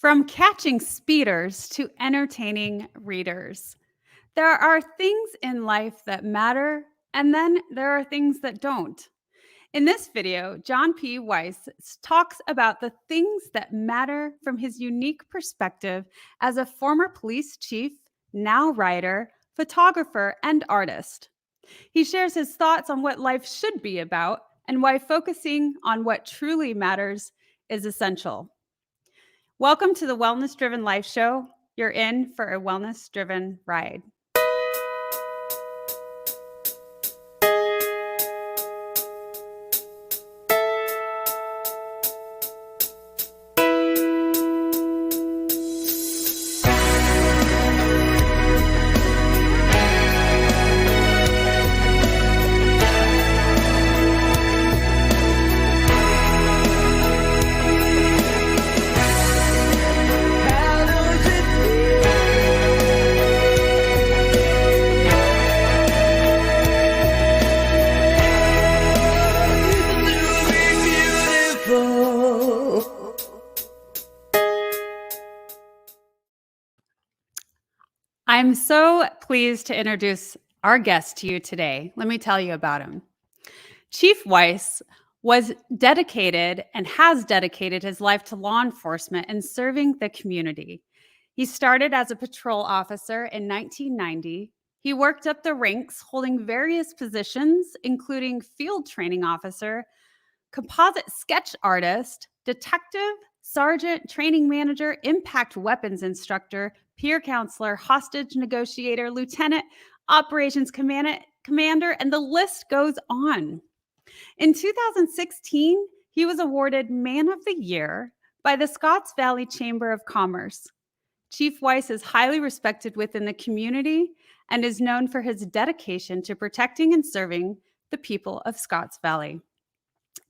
From catching speeders to entertaining readers. There are things in life that matter, and then there are things that don't. In this video, John P. Weiss talks about the things that matter from his unique perspective as a former police chief, now writer, photographer, and artist. He shares his thoughts on what life should be about and why focusing on what truly matters is essential. Welcome to the Wellness Driven Life Show. You're in for a wellness driven ride. I'm so pleased to introduce our guest to you today. Let me tell you about him. Chief Weiss was dedicated and has dedicated his life to law enforcement and serving the community. He started as a patrol officer in 1990. He worked up the ranks, holding various positions, including field training officer, composite sketch artist, detective, sergeant, training manager, impact weapons instructor, peer counselor, hostage negotiator, lieutenant, operations commander, and the list goes on. In 2016, he was awarded Man of the Year by the Scotts Valley Chamber of Commerce. Chief Weiss is highly respected within the community and is known for his dedication to protecting and serving the people of Scotts Valley.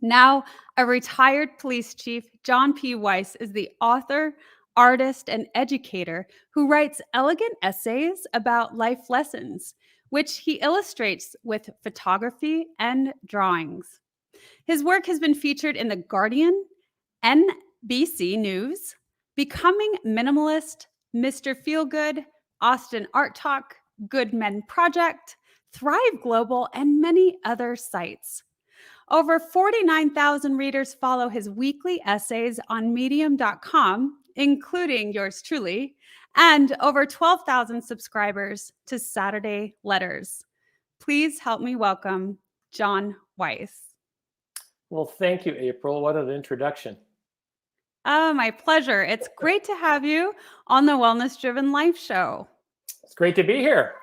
Now, a retired police chief, John P. Weiss is the author, artist, and educator who writes elegant essays about life lessons, which he illustrates with photography and drawings. His work has been featured in The Guardian, NBC News, Becoming Minimalist, Mr. Feelgood, Austin Art Talk, Good Men Project, Thrive Global, and many other sites. Over 49,000 readers follow his weekly essays on medium.com, including yours truly, and over 12,000 subscribers to Saturday Letters. Please help me welcome John Weiss. Well, thank you, April. What an introduction. Oh, my pleasure. It's great to have you on the Wellness Driven Life Show. It's great to be here.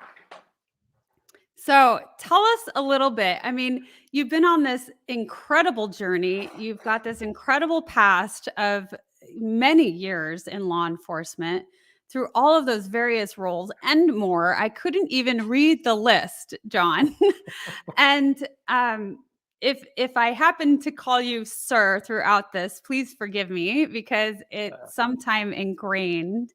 So tell us a little bit. I mean, you've been on this incredible journey. You've got this incredible past of many years in law enforcement through all of those various roles and more. I couldn't even read the list, John. And if I happen to call you sir throughout this, please forgive me because it's sometime ingrained.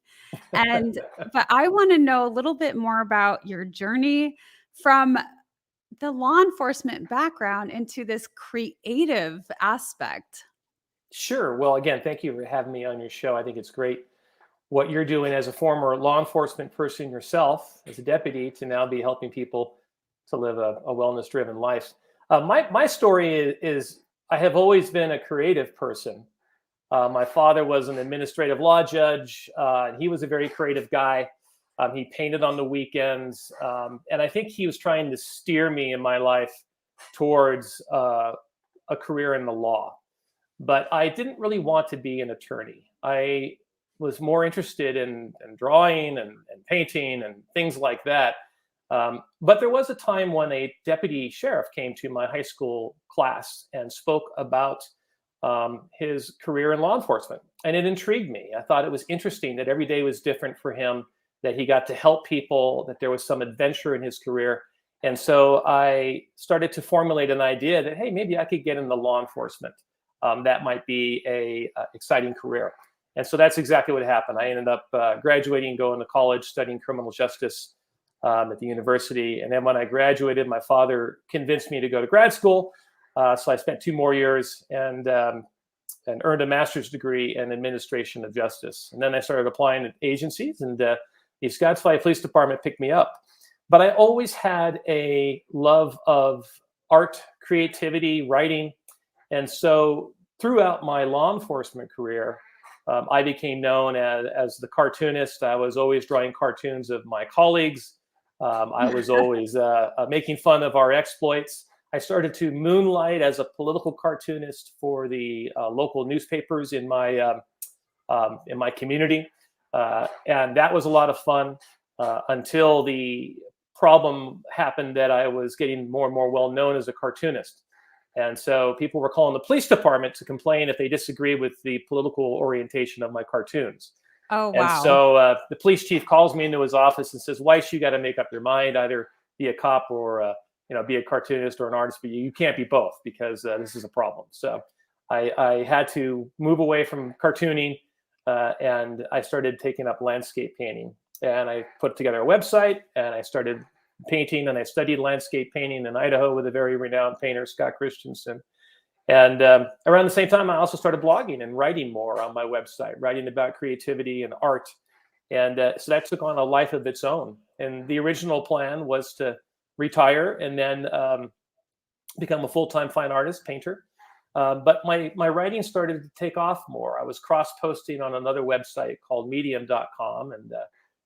But I want to know a little bit more about your journey from the law enforcement background into this creative aspect. Sure. Well, again, thank you for having me on your show. I think it's great what you're doing as a former law enforcement person yourself, as a deputy, to now be helping people to live a wellness-driven life. My story is I have always been a creative person. My father was an administrative law judge. He was a very creative guy. He painted on the weekends. And I think he was trying to steer me in my life towards a career in the law. But I didn't really want to be an attorney. I was more interested in drawing and painting and things like that. But there was a time when a deputy sheriff came to my high school class and spoke about his career in law enforcement. And it intrigued me. I thought it was interesting that every day was different for him, that he got to help people, that there was some adventure in his career. And so I started to formulate an idea that, hey, maybe I could get into law enforcement. That might be a exciting career. And so that's exactly what happened. I ended up graduating, going to college, studying criminal justice at the university. And then when I graduated, my father convinced me to go to grad school. So I spent 2 more years and and earned a master's degree in administration of justice. And then I started applying at agencies, and the Scotts Valley Police Department picked me up. But I always had a love of art, creativity, writing. And so throughout my law enforcement career, I became known as the cartoonist. I was always drawing cartoons of my colleagues. I was always making fun of our exploits. I started to moonlight as a political cartoonist for the local newspapers in my community, and that was a lot of fun until the problem happened that I was getting more and more well known as a cartoonist. And so people were calling the police department to complain if they disagreed with the political orientation of my cartoons. Oh, And wow. so the police chief calls me into his office and says, Weiss, you got to make up your mind, either be a cop or be a cartoonist or an artist, but you can't be both, because this is a problem. So I had to move away from cartooning, and I started taking up landscape painting. And I put together a website, and I started painting, and I studied landscape painting in Idaho with a very renowned painter, Scott Christensen. And around the same time, I also started blogging and writing more on my website, writing about creativity and art. And so that took on a life of its own. And the original plan was to retire and then become a full-time fine artist, painter. But my writing started to take off more. I was cross-posting on another website called medium.com, and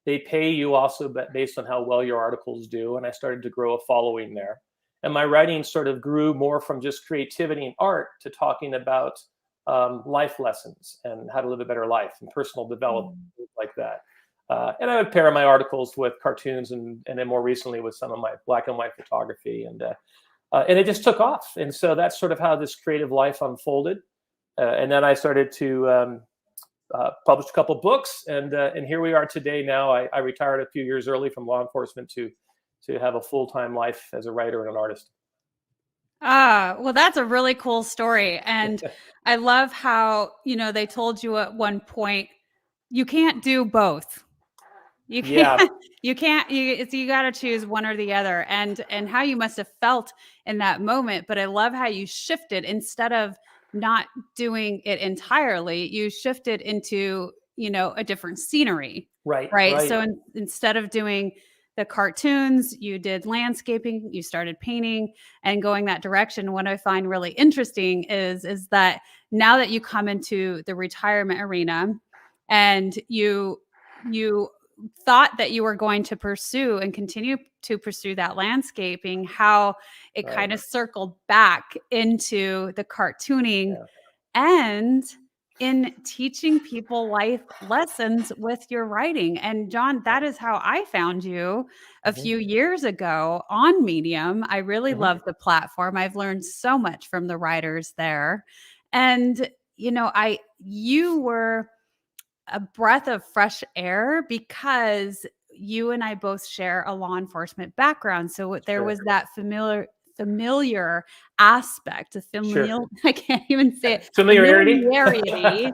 they pay you also based on how well your articles do. And I started to grow a following there. And my writing sort of grew more from just creativity and art to talking about life lessons and how to live a better life and personal development, things like that. And I would pair my articles with cartoons and then more recently with some of my black and white photography. And it just took off. And so that's sort of how this creative life unfolded. And then I started to publish a couple books. And here we are today now. I retired a few years early from law enforcement to have a full-time life as a writer and an artist. Well, that's a really cool story. And I love how, they told you at one point, you can't do both. You can't, you got to choose one or the other, and how you must have felt in that moment. But I love how you shifted. Instead of not doing it entirely, you shifted into, a different scenery. Right. So instead of doing the cartoons, you did landscaping, you started painting and going that direction. What I find really interesting is that now that you come into the retirement arena and you thought that you were going to pursue and continue to pursue that landscaping, how it kind of circled back into the cartooning and in teaching people life lessons with your writing. And John, that is how I found you a few years ago on Medium. I really love the platform. I've learned so much from the writers there. And, you were a breath of fresh air because you and I both share a law enforcement background. So there was that familiar aspect of I can't even say it. Familiarity.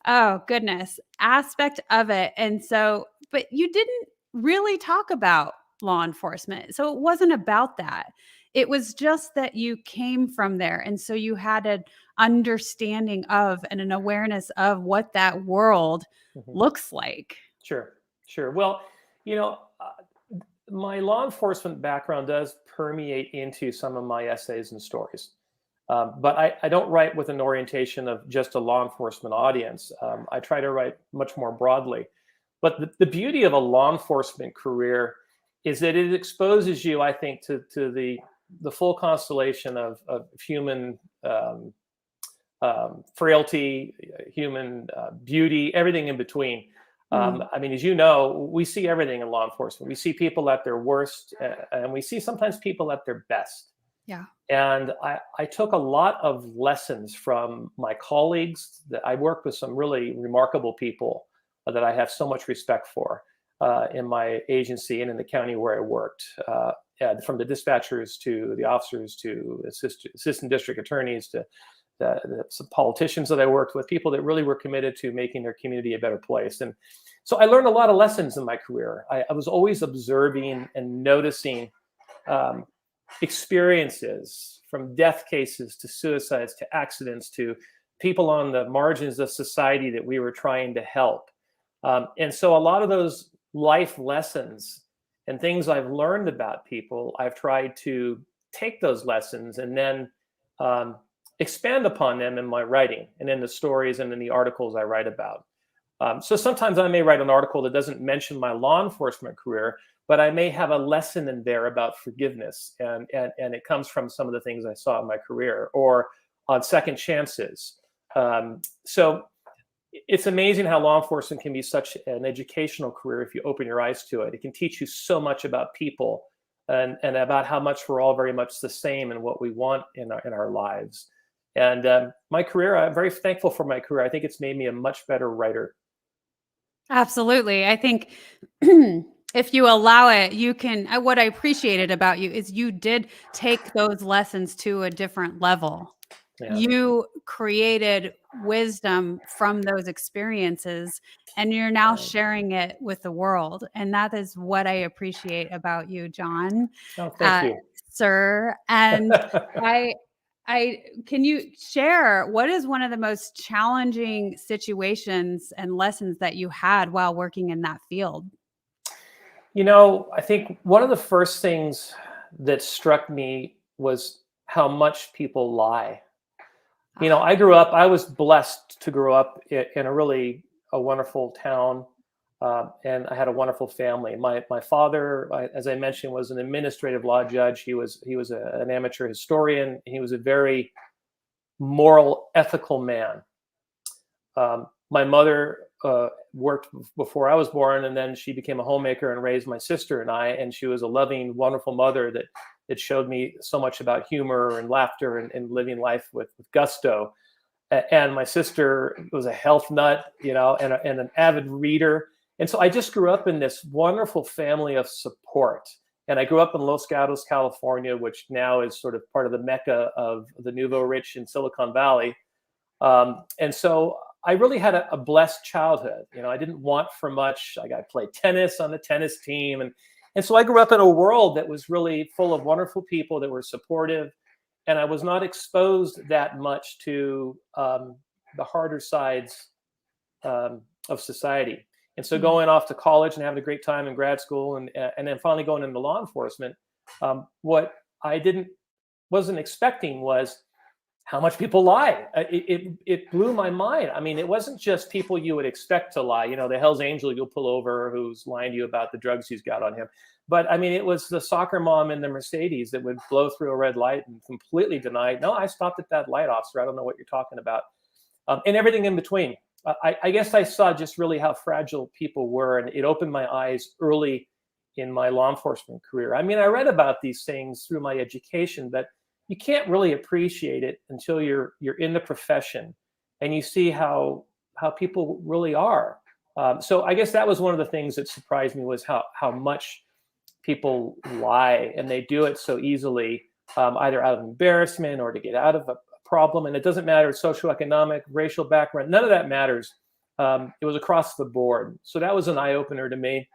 Oh, goodness. Aspect of it. And so, but you didn't really talk about law enforcement. So it wasn't about that. It was just that you came from there. And so you had an understanding of and an awareness of what that world looks like. Sure. Well, my law enforcement background does permeate into some of my essays and stories. But I don't write with an orientation of just a law enforcement audience. I try to write much more broadly. But the beauty of a law enforcement career is that it exposes you, I think, to the full constellation of human frailty, human beauty, everything in between. I mean, as you know, we see everything in law enforcement. We see people at their worst, and we see sometimes people at their best. Yeah. And I took a lot of lessons from my colleagues. That I worked with some really remarkable people that I have so much respect for in my agency and in the county where I worked. From the dispatchers to the officers to assistant district attorneys to some politicians that I worked with, people that really were committed to making their community a better place. And so I learned a lot of lessons in my career. I was always observing and noticing experiences, from death cases to suicides to accidents to people on the margins of society that we were trying to help. And so a lot of those life lessons and things I've learned about people, I've tried to take those lessons and then um, expand upon them in my writing and in the stories and in the articles I write about. So sometimes I may write an article that doesn't mention my law enforcement career, but I may have a lesson in there about forgiveness, and it comes from some of the things I saw in my career or on second chances. So it's amazing how law enforcement can be such an educational career if you open your eyes to it. It can teach you so much about people and about how much we're all very much the same in what we want in our lives. And my career, I'm very thankful for my career. I think it's made me a much better writer. Absolutely. I think if you allow it, you can. What I appreciated about you is you did take those lessons to a different level. Yeah. You created wisdom from those experiences, and you're now Right. sharing it with the world. And that is what I appreciate about you, John, Oh, thank you. sir. And I can you share what is one of the most challenging situations and lessons that you had while working in that field? I think one of the first things that struck me was how much people lie. I was blessed to grow up in a really a wonderful town, and I had a wonderful family. My father, as I mentioned, was an administrative law judge. He was an amateur historian. He was a very moral, ethical man. My mother worked before I was born, and then she became a homemaker and raised my sister and I. And she was a loving, wonderful mother that showed me so much about humor and laughter and living life with gusto. And my sister was a health nut, and an avid reader. And so I just grew up in this wonderful family of support. And I grew up in Los Gatos, California, which now is sort of part of the mecca of the nouveau rich in Silicon Valley. And so I really had a blessed childhood. I didn't want for much. I got to play tennis on the tennis team. And so I grew up in a world that was really full of wonderful people that were supportive. And I was not exposed that much to the harder sides of society. And so going off to college and having a great time in grad school and then finally going into law enforcement, what I wasn't expecting was how much people lie. It blew my mind. I mean, it wasn't just people you would expect to lie. The Hell's Angel you'll pull over who's lying to you about the drugs he's got on him. But I mean, it was the soccer mom in the Mercedes that would blow through a red light and completely deny, no, I stopped at that light, officer. I don't know what you're talking about. And everything in between. I guess I saw just really how fragile people were, and it opened my eyes early in my law enforcement career. I mean, I read about these things through my education, but you can't really appreciate it until you're in the profession and you see how people really are. So I guess that was one of the things that surprised me was how much people lie, and they do it so easily, either out of embarrassment or to get out of a problem. And it doesn't matter socioeconomic, racial background, none of that matters. It was across the board. So that was an eye opener to me.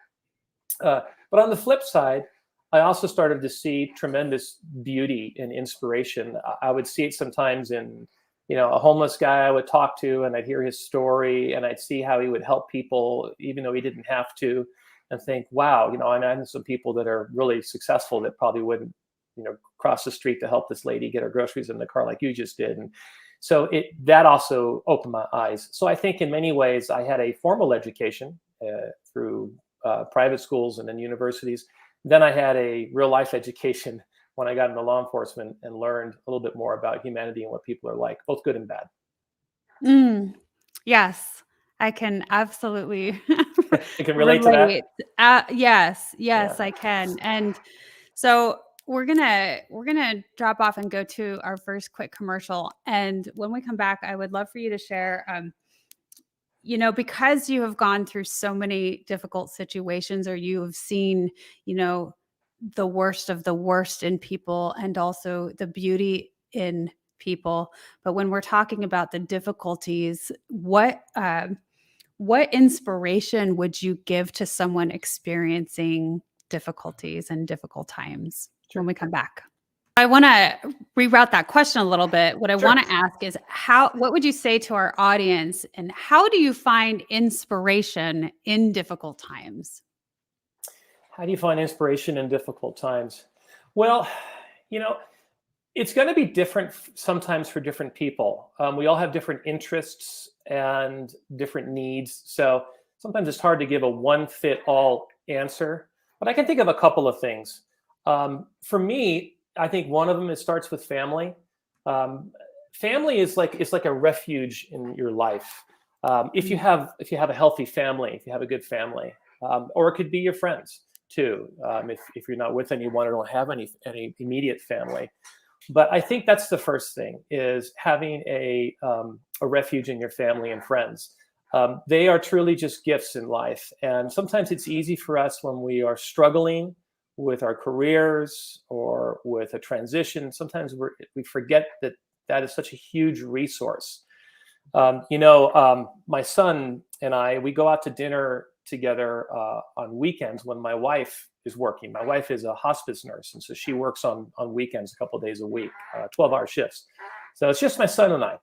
But on the flip side, I also started to see tremendous beauty and inspiration. I would see it sometimes in, a homeless guy I would talk to, and I'd hear his story, and I'd see how he would help people, even though he didn't have to, and think, wow, I know some people that are really successful that probably wouldn't, cross the street to help this lady get her groceries in the car like you just did. And so that also opened my eyes. So I think in many ways I had a formal education through private schools and then universities. Then I had a real life education when I got into law enforcement and learned a little bit more about humanity and what people are like, both good and bad. Yes, I can absolutely You can relate to that? relate. Yes, Yeah. I can. And so we're gonna drop off and go to our first quick commercial. And when we come back, I would love for you to share. Because you have gone through so many difficult situations, or you have seen, the worst of the worst in people and also the beauty in people. But when we're talking about the difficulties, what inspiration would you give to someone experiencing difficulties and difficult times when Sure. we come back? I want to reroute that question a little bit. What I Sure. want to ask is what would you say to our audience, and how do you find inspiration in difficult times? How do you find inspiration in difficult times? Well, you know, it's going to be different sometimes for different people. We all have different interests and different needs. So sometimes it's hard to give a one fit all answer. But I can think of a couple of things. For me, I think one of them is starts with family. Um, Family is like it's like a refuge in your life. If you have a healthy family, if you have a good family, or it could be your friends too. If you're not with anyone or don't have any immediate family, but I think that's the first thing is having a refuge in your family and friends. They are truly just gifts in life. And sometimes it's easy for us when we are struggling with our careers or with a transition. Sometimes we forget that that is such a huge resource. My son and I, we go out to dinner together on weekends when my wife is working. My wife is a hospice nurse, and so she works on weekends a couple of days a week, 12-hour shifts. So it's just my son and I,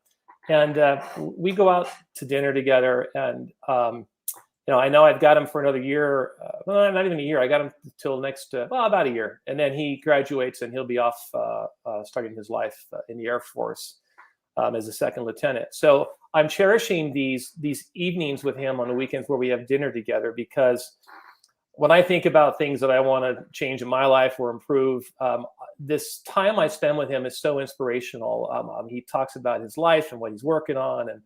and we go out to dinner together. And I know I've got him for another year. Well, not even a year. I got him till next, about a year, and then he graduates and he'll be off starting his life in the Air Force as a second lieutenant. So I'm cherishing these evenings with him on the weekends where we have dinner together, because when I think about things that I want to change in my life or improve, this time I spend with him is so inspirational. He talks about his life and what he's working on, and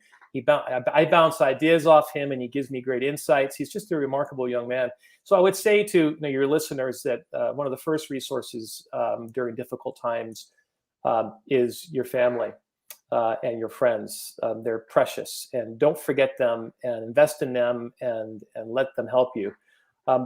I bounce ideas off him, and he gives me great insights. He's just a remarkable young man. So I would say to your listeners that one of the first resources during difficult times is your family. And your friends. They're precious, and don't forget them, and invest in them, and let them help you.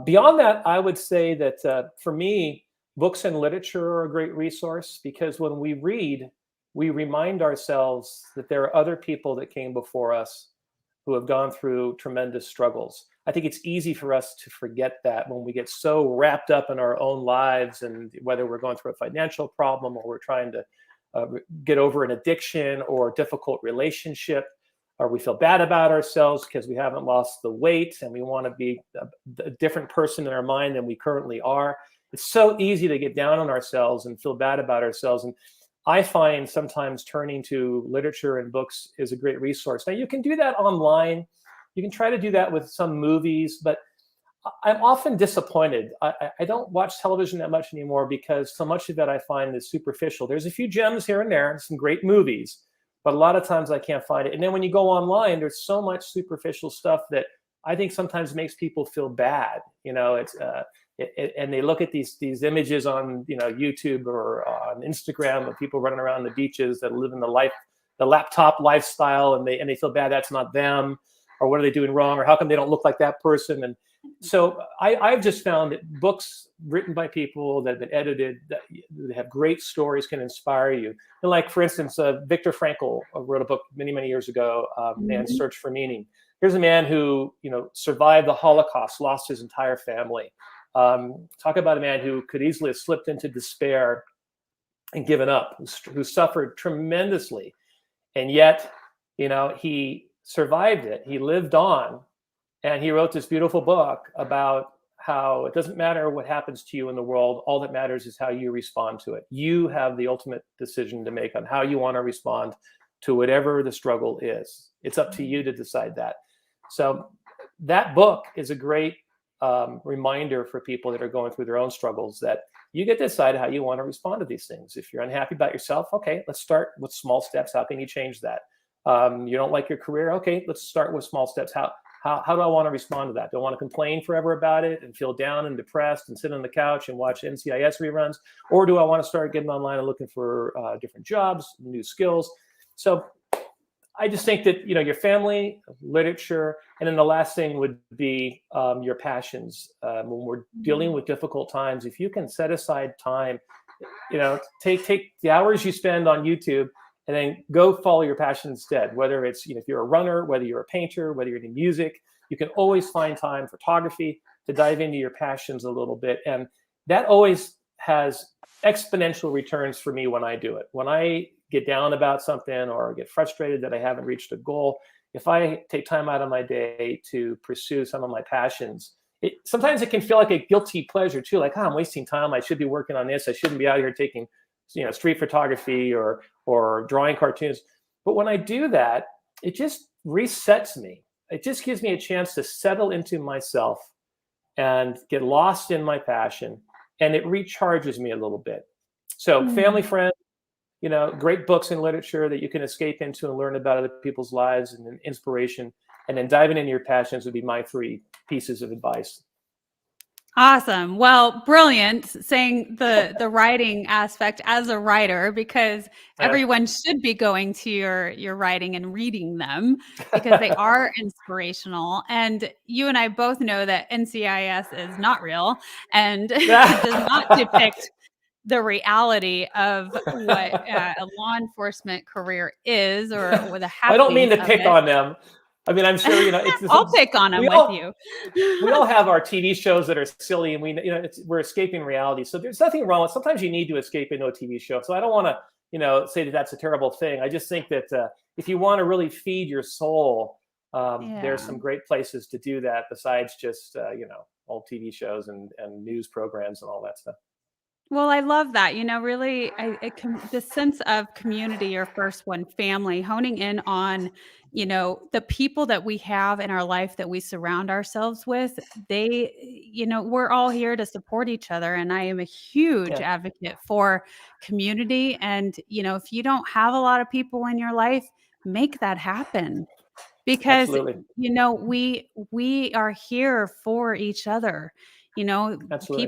Beyond that, I would say that for me, books and literature are a great resource, because when we read, we remind ourselves that there are other people that came before us who have gone through tremendous struggles. I think it's easy for us to forget that when we get so wrapped up in our own lives, and whether we're going through a financial problem or we're trying to get over an addiction or a difficult relationship, or we feel bad about ourselves because we haven't lost the weight and we want to be a different person in our mind than we currently are. It's so easy to get down on ourselves and feel bad about ourselves. And I find sometimes turning to literature and books is a great resource. Now, you can do that online. You can try to do that with some movies, but I'm often disappointed. I don't watch television that much anymore, because so much of it I find is superficial. There's a few gems here and there, and some great movies, but a lot of times I can't find it. And then when you go online, there's so much superficial stuff that I think sometimes makes people feel bad. And they look at these images on YouTube or on Instagram of people running around the beaches that live in the laptop lifestyle, and they feel bad that's not them, or what are they doing wrong, or how come they don't look like that person. And so I've just found that books written by people that have been edited, that have great stories, can inspire you. And like, for instance, Viktor Frankl wrote a book many, many years ago, Man's Search for Meaning. Here's a man who, survived the Holocaust, lost his entire family. Talk about a man who could easily have slipped into despair and given up, who suffered tremendously. And yet, he survived it. He lived on. And he wrote this beautiful book about how it doesn't matter what happens to you in the world. All that matters is how you respond to it. You have the ultimate decision to make on how you want to respond to whatever the struggle is. It's up to you to decide that. So that book is a great reminder for people that are going through their own struggles, that you get to decide how you want to respond to these things. If you're unhappy about yourself, okay, let's start with small steps. How can you change that? You don't like your career? Okay, let's start with small steps. How do I want to respond to that? Do I want to complain forever about it and feel down and depressed and sit on the couch and watch NCIS reruns? Or do I want to start getting online and looking for different jobs, new skills? So I just think that, your family, literature, and then the last thing would be your passions. When we're dealing with difficult times, if you can set aside time, take the hours you spend on YouTube, and then go follow your passion instead. Whether it's, if you're a runner, whether you're a painter, whether you're into music, you can always find time, photography, to dive into your passions a little bit. And that always has exponential returns for me when I do it. When I get down about something or get frustrated that I haven't reached a goal, if I take time out of my day to pursue some of my passions, sometimes it can feel like a guilty pleasure too. Like, oh, I'm wasting time. I should be working on this. I shouldn't be out here taking, street photography or drawing cartoons. But when I do that, it just resets me. It just gives me a chance to settle into myself and get lost in my passion, and it recharges me a little bit. So family, friends, great books and literature that you can escape into and learn about other people's lives and inspiration, and then diving into your passions would be my 3 pieces of advice. Awesome. Well, brilliant saying the writing aspect as a writer, because everyone should be going to your writing and reading them because they are inspirational. And you and I both know that NCIS is not real and does not depict the reality of what a law enforcement career is, or the I don't mean happenings to of pick it. on them. I mean, I'm sure, I'll pick on them with you. we all have our TV shows that are silly, and we're escaping reality. So there's nothing wrong with. Sometimes you need to escape into a TV show. So I don't want to, say that that's a terrible thing. I just think that if you want to really feed your soul, there's some great places to do that besides just old TV shows and news programs and all that stuff. Well, I love that. Really, the sense of community, your first one, family, honing in on, the people that we have in our life that we surround ourselves with. We're all here to support each other. And I am a huge Yeah, advocate for community. And, if you don't have a lot of people in your life, make that happen because, absolutely, we are here for each other. absolutely.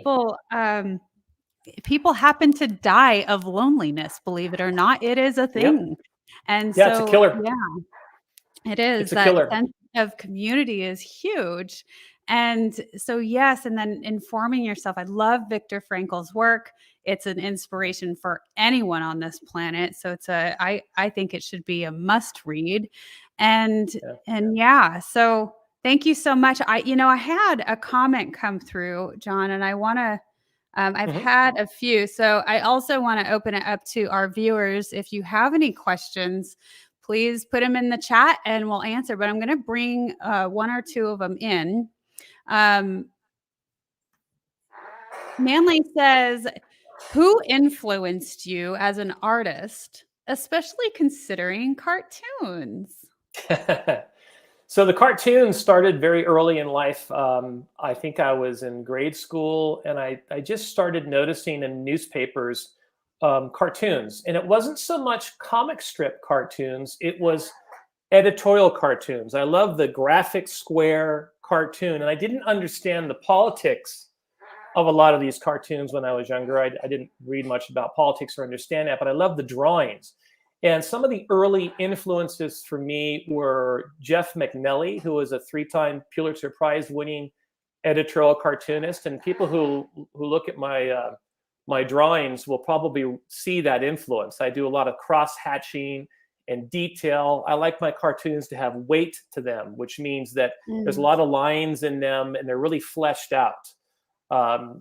People happen to die of loneliness, believe it or not. It is a Yep. thing. And Yeah, it's a so, killer. yeah, it is. It's a That killer. sense of community is huge. And so, yes, and then informing yourself. I love Viktor Frankl's work. It's an inspiration for anyone on this planet. So I think it should be a must read. And Yeah. and yeah, so thank you so much. I had a comment come through, John, and I want to I've Mhm. had a few. So I also want to open it up to our viewers. If you have any questions, please put them in the chat and we'll answer. But I'm going to bring 1 or 2 of them in. Um, Manly says, who influenced you as an artist, especially considering cartoons? So the cartoons started very early in life. I think I was in grade school, and I just started noticing in newspapers cartoons. And it wasn't so much comic strip cartoons, it was editorial cartoons. I love the graphic square cartoon, and I didn't understand the politics of a lot of these cartoons when I was younger. I didn't read much about politics or understand that, but I love the drawings. And some of the early influences for me were Jeff McNelly, who was a 3-time Pulitzer Prize winning editorial cartoonist. And people who look at my drawings will probably see that influence. I do a lot of cross hatching and detail. I like my cartoons to have weight to them, which means that there's a lot of lines in them and they're really fleshed out.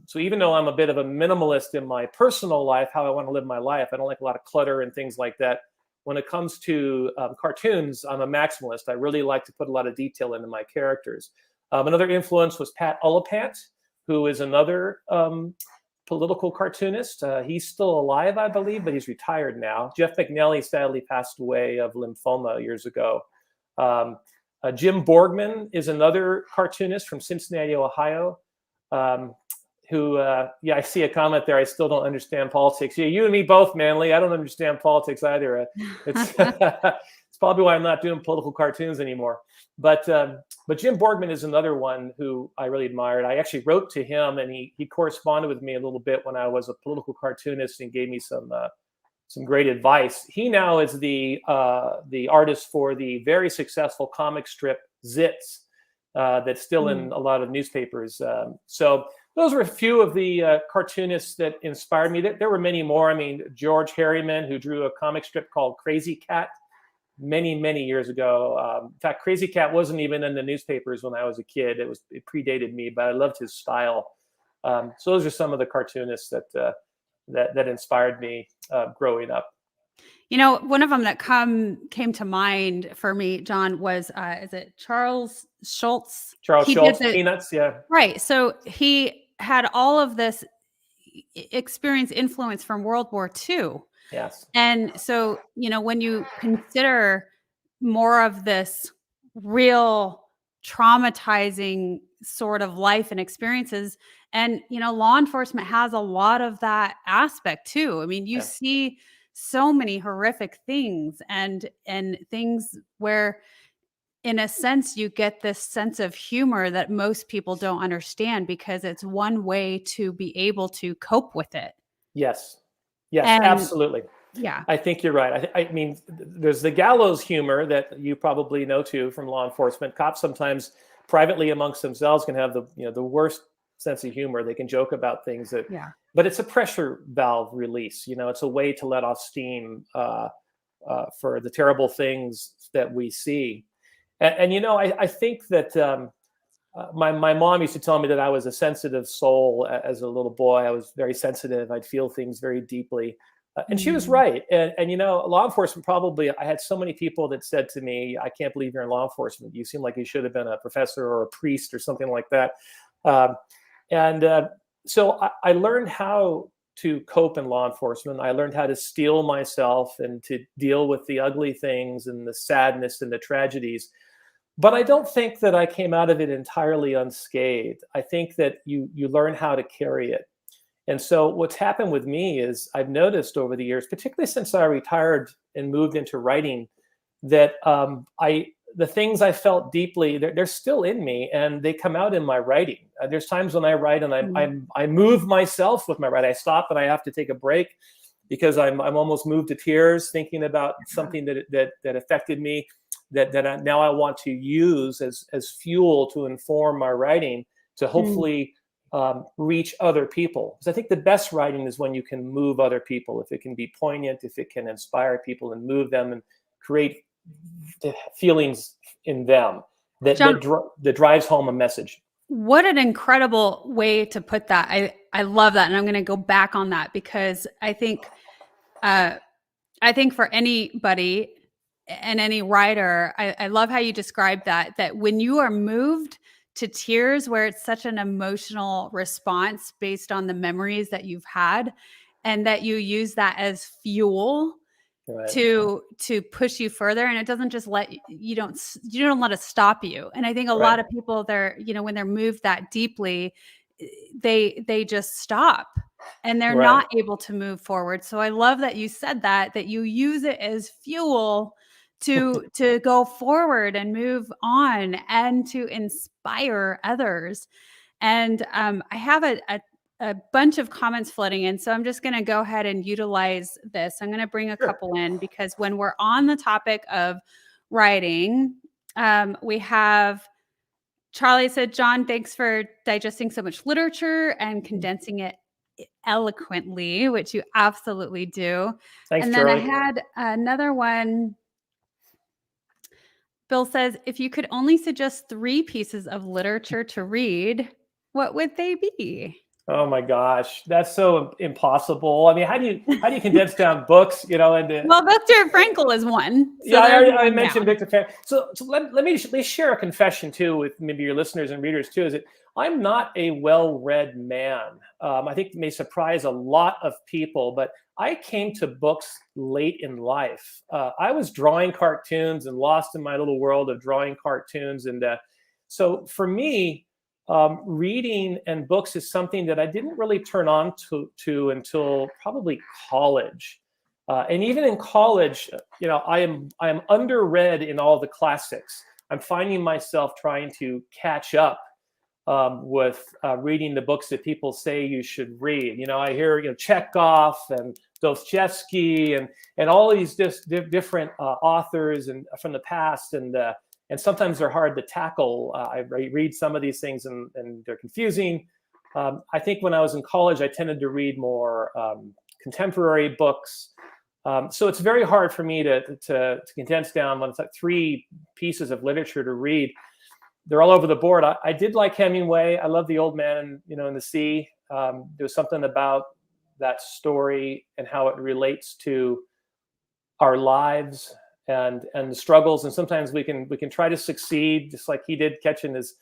So even though I'm a bit of a minimalist in my personal life, how I want to live my life, I don't like a lot of clutter and things like that. When it comes to cartoons, I'm a maximalist. I really like to put a lot of detail into my characters. Another influence was Pat Ullapant, who is another political cartoonist. He's still alive, I believe, but he's retired now. Jeff McNelly sadly passed away of lymphoma years ago. Jim Borgman is another cartoonist from Cincinnati, Ohio. I see a comment there. I still don't understand politics. Yeah, you and me both, Manly. I don't understand politics either. It's it's probably why I'm not doing political cartoons anymore. But Jim Borgman is another one who I really admired. I actually wrote to him, and he corresponded with me a little bit when I was a political cartoonist and gave me some great advice. He now is the artist for the very successful comic strip Zits. That's still in a lot of newspapers. So those were a few of the cartoonists that inspired me. There were many more. I mean, George Harriman, who drew a comic strip called Crazy Cat many, many years ago. In fact, Crazy Cat wasn't even in the newspapers when I was a kid. It predated me, but I loved his style. So those are some of the cartoonists that inspired me growing up. You know, one of them that came to mind for me, John, was is it Charles Schultz? Charles He did Schultz, the Peanuts, yeah. right. So he had all of this experience influence from World War II. Yes. And so, you know, when you consider more of this real traumatizing sort of life and experiences, and, you know, law enforcement has a lot of that aspect too. I mean, you Yeah. see so many horrific things and things where in a sense you get this sense of humor that most people don't understand because it's one way to be able to cope with it. Yes. Yes, And absolutely. yeah. I think you're right. I mean, there's the gallows humor that you probably know too from law enforcement. Cops sometimes privately amongst themselves can have the worst sense of humor. They can joke about things Yeah. but it's a pressure valve release. It's a way to let off steam for the terrible things that we see. And I think that my mom used to tell me that I was a sensitive soul as a little boy. I was very sensitive. I'd feel things very deeply. And she was Mm. right. And law enforcement probably, I had so many people that said to me, I can't believe you're in law enforcement. You seem like you should have been a professor or a priest or something like that. Um, and so I learned how to cope in law enforcement. I learned how to steel myself and to deal with the ugly things and the sadness and the tragedies. But I don't think that I came out of it entirely unscathed. I think that you learn how to carry it. And so what's happened with me is I've noticed over the years, particularly since I retired and moved into writing, that I the things I felt deeply, they're still in me, and they come out in my writing. There's times when I write and Mm. I move myself with my writing. I stop and I have to take a break because I'm almost moved to tears thinking about something that affected me that now I want to use as fuel to inform my writing to Mm. hopefully reach other people. Because I think the best writing is when you can move other people, if it can be poignant, if it can inspire people and move them and create the feelings in them John, that drives home a message. what an incredible way to put that. I love that. And I'm going to go back on that because uh, I think for anybody and any writer, I love how you describe that when you are moved to tears, where it's such an emotional response based on the memories that you've had, and that you use that as fuel Right. to push you further, and it doesn't just you don't let it stop you. And I think a Right. lot of people, they're, you know, when they're moved that deeply, they just stop and they're Right. not able to move forward. So I love that you said that you use it as fuel to go forward and move on and to inspire others. And I have a bunch of comments flooding in. So I'm just going to go ahead and utilize this. I'm going to bring a Sure. couple in because when we're on the topic of writing, we have Charlie said, John, thanks for digesting so much literature and condensing it eloquently, which you absolutely do. Thanks, And then I Charlie. had another one. Bill says, if you could only suggest 3 pieces of literature to read, what would they be? Oh my gosh, that's so impossible. I mean, how do you condense down books, into Well, Viktor Frankl is one. yeah, So there's I one mentioned down. Victor Fan. So let me share a confession too with maybe your listeners and readers too. Is that I'm not a well-read man. I think it may surprise a lot of people, but I came to books late in life. I was drawing cartoons and lost in my little world of drawing cartoons, and so for me, reading and books is something that I didn't really turn on to until probably college. And even in college, I am underread in all the classics. I'm finding myself trying to catch up with reading the books that people say you should read. I hear Chekhov and Dostoevsky and all these different authors and from the past, and sometimes they're hard to tackle. I read some of these things and they're confusing. I think when I was in college, I tended to read more contemporary books. So it's very hard for me to condense down when it's like 3 pieces of literature to read. they're all over the board. I did like Hemingway. I love The Old Man, in the Sea. There's something about that story and how it relates to our lives and the struggles. And sometimes we can try to succeed, just like he did, catching his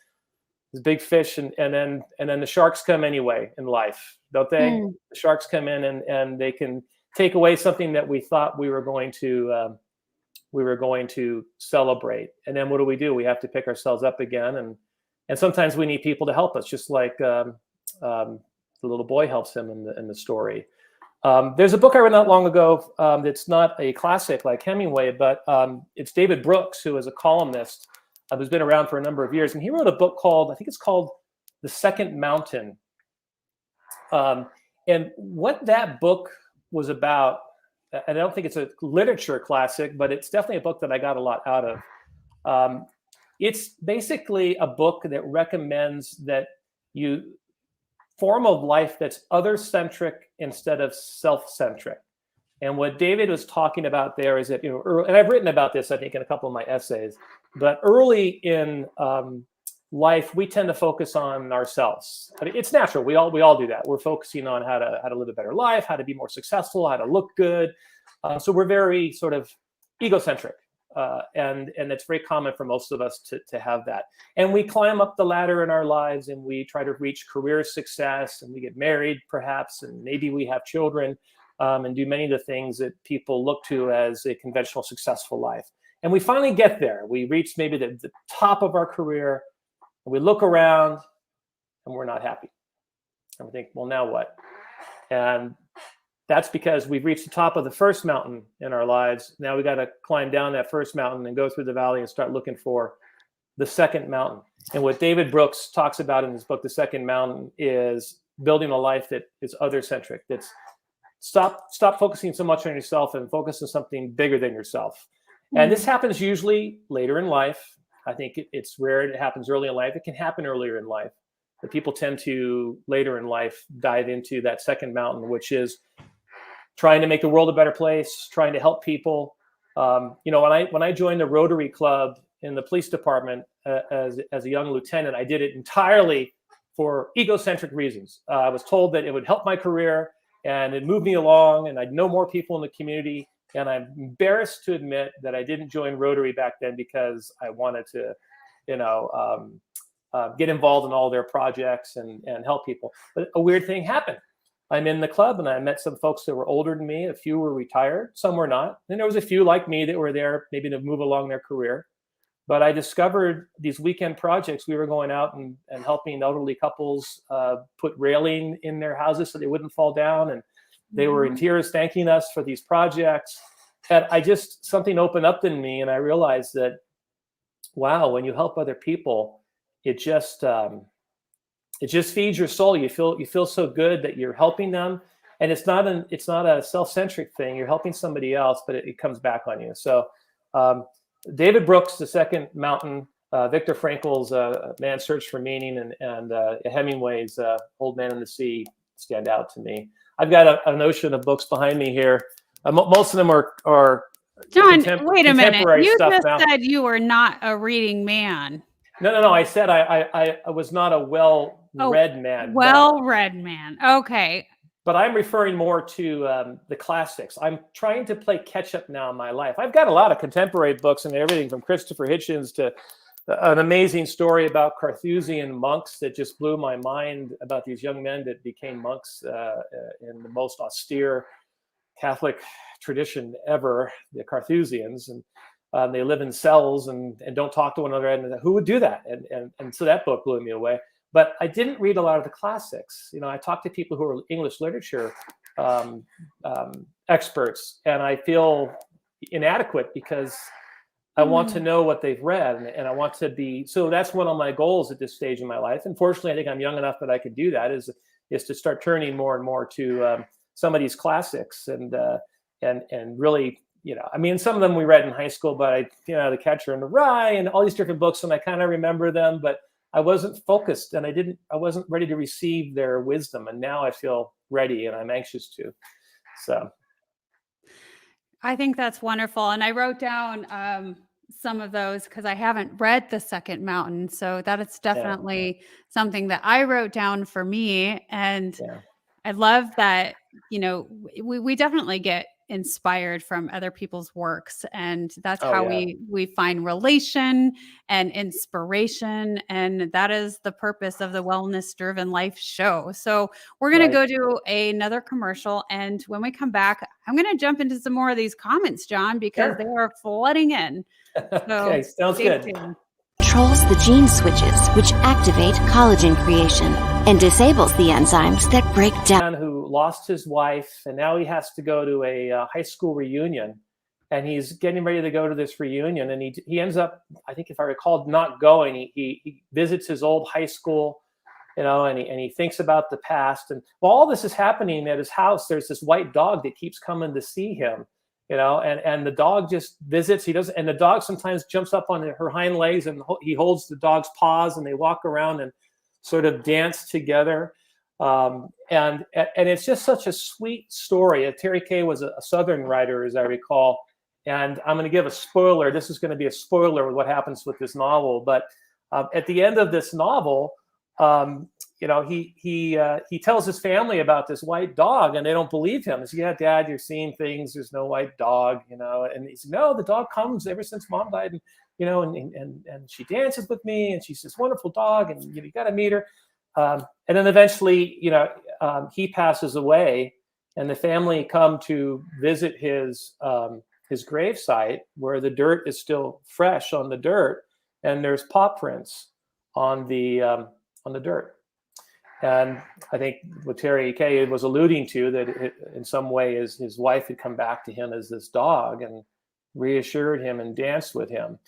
big fish, and then the sharks come anyway in life, don't they? Mm. The sharks come in and they can take away something that we thought we were going to celebrate. And then what do? We have to pick ourselves up again, and sometimes we need people to help us, just like the little boy helps him in the story. There's a book I read not long ago that's not a classic like Hemingway, but it's David Brooks, who is a columnist who's been around for a number of years, and he wrote a book called, I think it's called The Second Mountain. And what that book was about, and I don't think it's a literature classic, but it's definitely a book that I got a lot out of. It's basically a book that recommends that you form of life that's other-centric instead of self-centric. And what David was talking about there is that, and I've written about this, I think, in a couple of my essays, but early in life, we tend to focus on ourselves. I mean, it's natural. We all do that. We're focusing on how to live a better life, how to be more successful, how to look good. So we're very sort of egocentric. And it's very common for most of us to have that. And we climb up the ladder in our lives, and we try to reach career success, and we get married perhaps, and maybe we have children, and do many of the things that people look to as a conventional successful life. And we finally get there. We reach maybe the top of our career, and we look around and we're not happy. And we think, well, now what? And that's because we've reached the top of the first mountain in our lives. Now we got to climb down that first mountain and go through the valley and start looking for the second mountain. And what David Brooks talks about in his book, The Second Mountain, is building a life that is other-centric. That's stop focusing so much on yourself and focus on something bigger than yourself. And this happens usually later in life. I think it's rare it happens early in life. It can happen earlier in life. But people tend to, later in life, dive into that second mountain, which is trying to make the world a better place, trying to help people. When I joined the Rotary Club in the police department as a young lieutenant, I did it entirely for egocentric reasons. I was told that it would help my career and it moved me along, and I'd know more people in the community. And I'm embarrassed to admit that I didn't join Rotary back then because I wanted to, get involved in all their projects and help people. But a weird thing happened. I'm in the club, and I met some folks that were older than me. A few were retired, some were not. And there was a few like me that were there maybe to move along their career. But I discovered these weekend projects. We were going out and helping elderly couples put railing in their houses so they wouldn't fall down. And they were in tears thanking us for these projects. And something opened up in me, and I realized that, wow, when you help other people, it just feeds your soul. You feel so good that you're helping them, and it's not a self-centric thing. You're helping somebody else, but it comes back on you. So David Brooks, The Second Mountain, Viktor Frankl's Man's Search for Meaning, and Hemingway's Old Man in the Sea stand out to me. I've got an ocean of books behind me here. Most of them are John, wait a minute. You just now. said you were not a reading man. No. I said I was not a well-read man. Well-read man. Okay. But I'm referring more to the classics. I'm trying to play catch-up now in my life. I've got a lot of contemporary books and everything from Christopher Hitchens to an amazing story about Carthusian monks that just blew my mind, about these young men that became monks in the most austere Catholic tradition ever, the Carthusians. And they live in cells and don't talk to one another. And who would do that? And so that book blew me away. But I didn't read a lot of the classics. I talked to people who are English literature experts, and I feel inadequate because I want to know what they've read, and I want to be. So that's one of my goals at this stage in my life. And fortunately, I think I'm young enough that I could do that. Is to start turning more and more to some of these classics and really. Some of them we read in high school, but The Catcher in the Rye and all these different books, and I kind of remember them, but I wasn't focused, and I wasn't ready to receive their wisdom. And now I feel ready, and I'm anxious to. So I think that's wonderful. And I wrote down some of those because I haven't read The Second Mountain. So that is Yeah, definitely something that I wrote down for me. And yeah. I love that, we definitely get inspired from other people's works, and that's Oh how yeah, we find relation and inspiration, and that is the purpose of the Wellness Driven Life show. So we're going to right. go to another commercial, and when we come back, I'm going to jump into some more of these comments, John, because they Sure. are flooding in. So Okay, sounds stay good. tuned. Controls the gene switches which activate collagen creation and disables the enzymes that break down. Man who lost his wife, and now he has to go to a high school reunion, and he's getting ready to go to this reunion, and he ends up, I think if I recall, not going. He visits his old high school, and he thinks about the past. And while all this is happening at his house, there's this white dog that keeps coming to see him, and the dog just visits. He doesn't, and the dog sometimes jumps up on her hind legs, and he holds the dog's paws, and they walk around and sort of dance together. And it's just such a sweet story. Terry Kay was a Southern writer, as I recall. And I'm going to give a spoiler. This is going to be a spoiler with what happens with this novel. But at the end of this novel, he tells his family about this white dog, and they don't believe him. He says, "Yeah, Dad, you're seeing things. There's no white dog, And he said, "No, the dog comes ever since Mom died, and she dances with me, and she's this wonderful dog, and you got to meet her." And then eventually, he passes away, and the family come to visit his gravesite, where the dirt is still fresh on the dirt, and there's paw prints on the dirt. And I think what Terry Kay was alluding to, that in some way his wife had come back to him as this dog and reassured him and danced with him.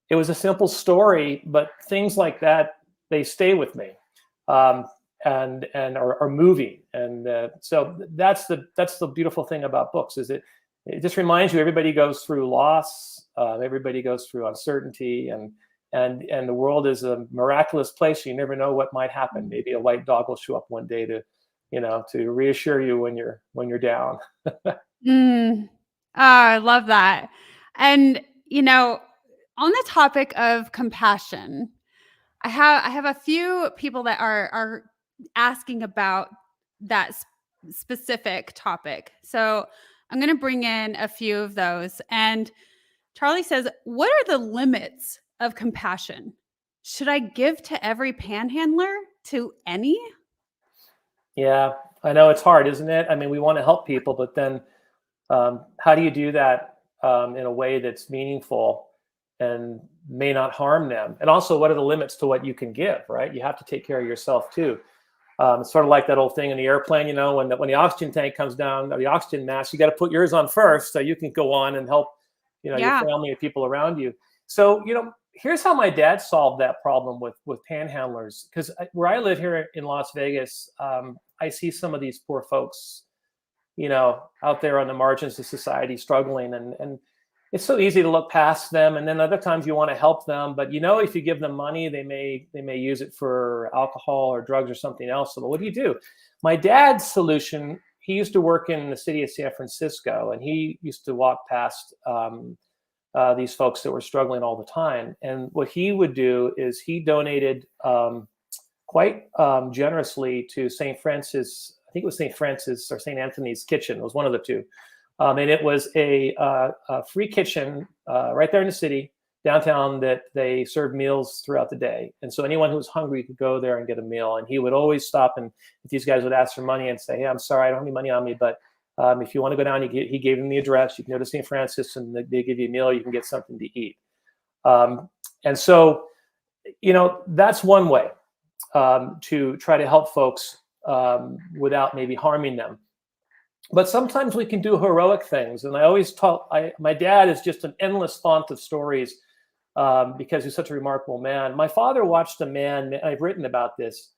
It was a simple story, but things like that, they stay with me. And are moving, and so that's the beautiful thing about books, is it just reminds you everybody goes through loss, everybody goes through uncertainty, and the world is a miraculous place. You never know what might happen. Maybe a white dog will show up one day to reassure you when you're down. Mm. Oh, I love that. And, on the topic of compassion, I have a few people that are asking about that specific topic. So I'm going to bring in a few of those. And Charlie says, "What are the limits of compassion? Should I give to every panhandler? To any?" Yeah, I know it's hard, isn't it? I mean, we want to help people, but then how do you do that in a way that's meaningful and may not harm them? And also, what are the limits to what you can give, right? You have to take care of yourself too. It's sort of like that old thing in the airplane, when the oxygen tank comes down, or the oxygen mask, you got to put yours on first so you can go on and help, your Yeah. family and people around you. So, here's how my dad solved that problem with panhandlers. Because where I live here in Las Vegas, I see some of these poor folks, out there on the margins of society struggling, and it's so easy to look past them. And then other times you want to help them, but if you give them money, they may use it for alcohol or drugs or something else. So what do you do? My dad's solution, he used to work in the city of San Francisco, and he used to walk past these folks that were struggling all the time. And what he would do is he donated quite generously to St. Francis. I think it was St. Francis or St. Anthony's Kitchen. It was one of the two. And it was a free kitchen right there in the city, downtown, that they served meals throughout the day. And so anyone who was hungry could go there and get a meal. And he would always stop, and if these guys would ask for money and say, "Hey, I'm sorry, I don't have any money on me, but if you want to go down," he gave them the address. You can go to St. Francis, and they give you a meal. You can get something to eat. And so, that's one way to try to help folks without maybe harming them. But sometimes we can do heroic things. And I always taught, my dad is just an endless font of stories because he's such a remarkable man. My father watched a man, I've written about this,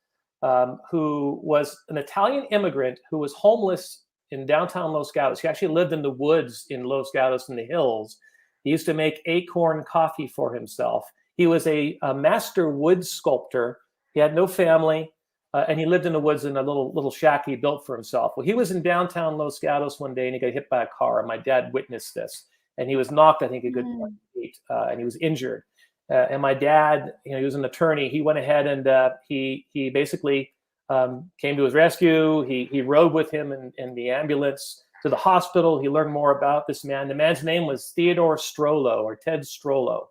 who was an Italian immigrant who was homeless in downtown Los Gatos. He actually lived in the woods in Los Gatos in the hills. He used to make acorn coffee for himself. He was a master wood sculptor. He had no family. And he lived in the woods in a little shack he built for himself. Well, he was in downtown Los Gatos one day, and he got hit by a car. And my dad witnessed this. and he was knocked, I think, a good Mm. feet, and he was injured. And my dad, he was an attorney. He went ahead and he basically came to his rescue. He rode with him in the ambulance to the hospital. He learned more about this man. The man's name was Theodore Strollo, or Ted Strollo.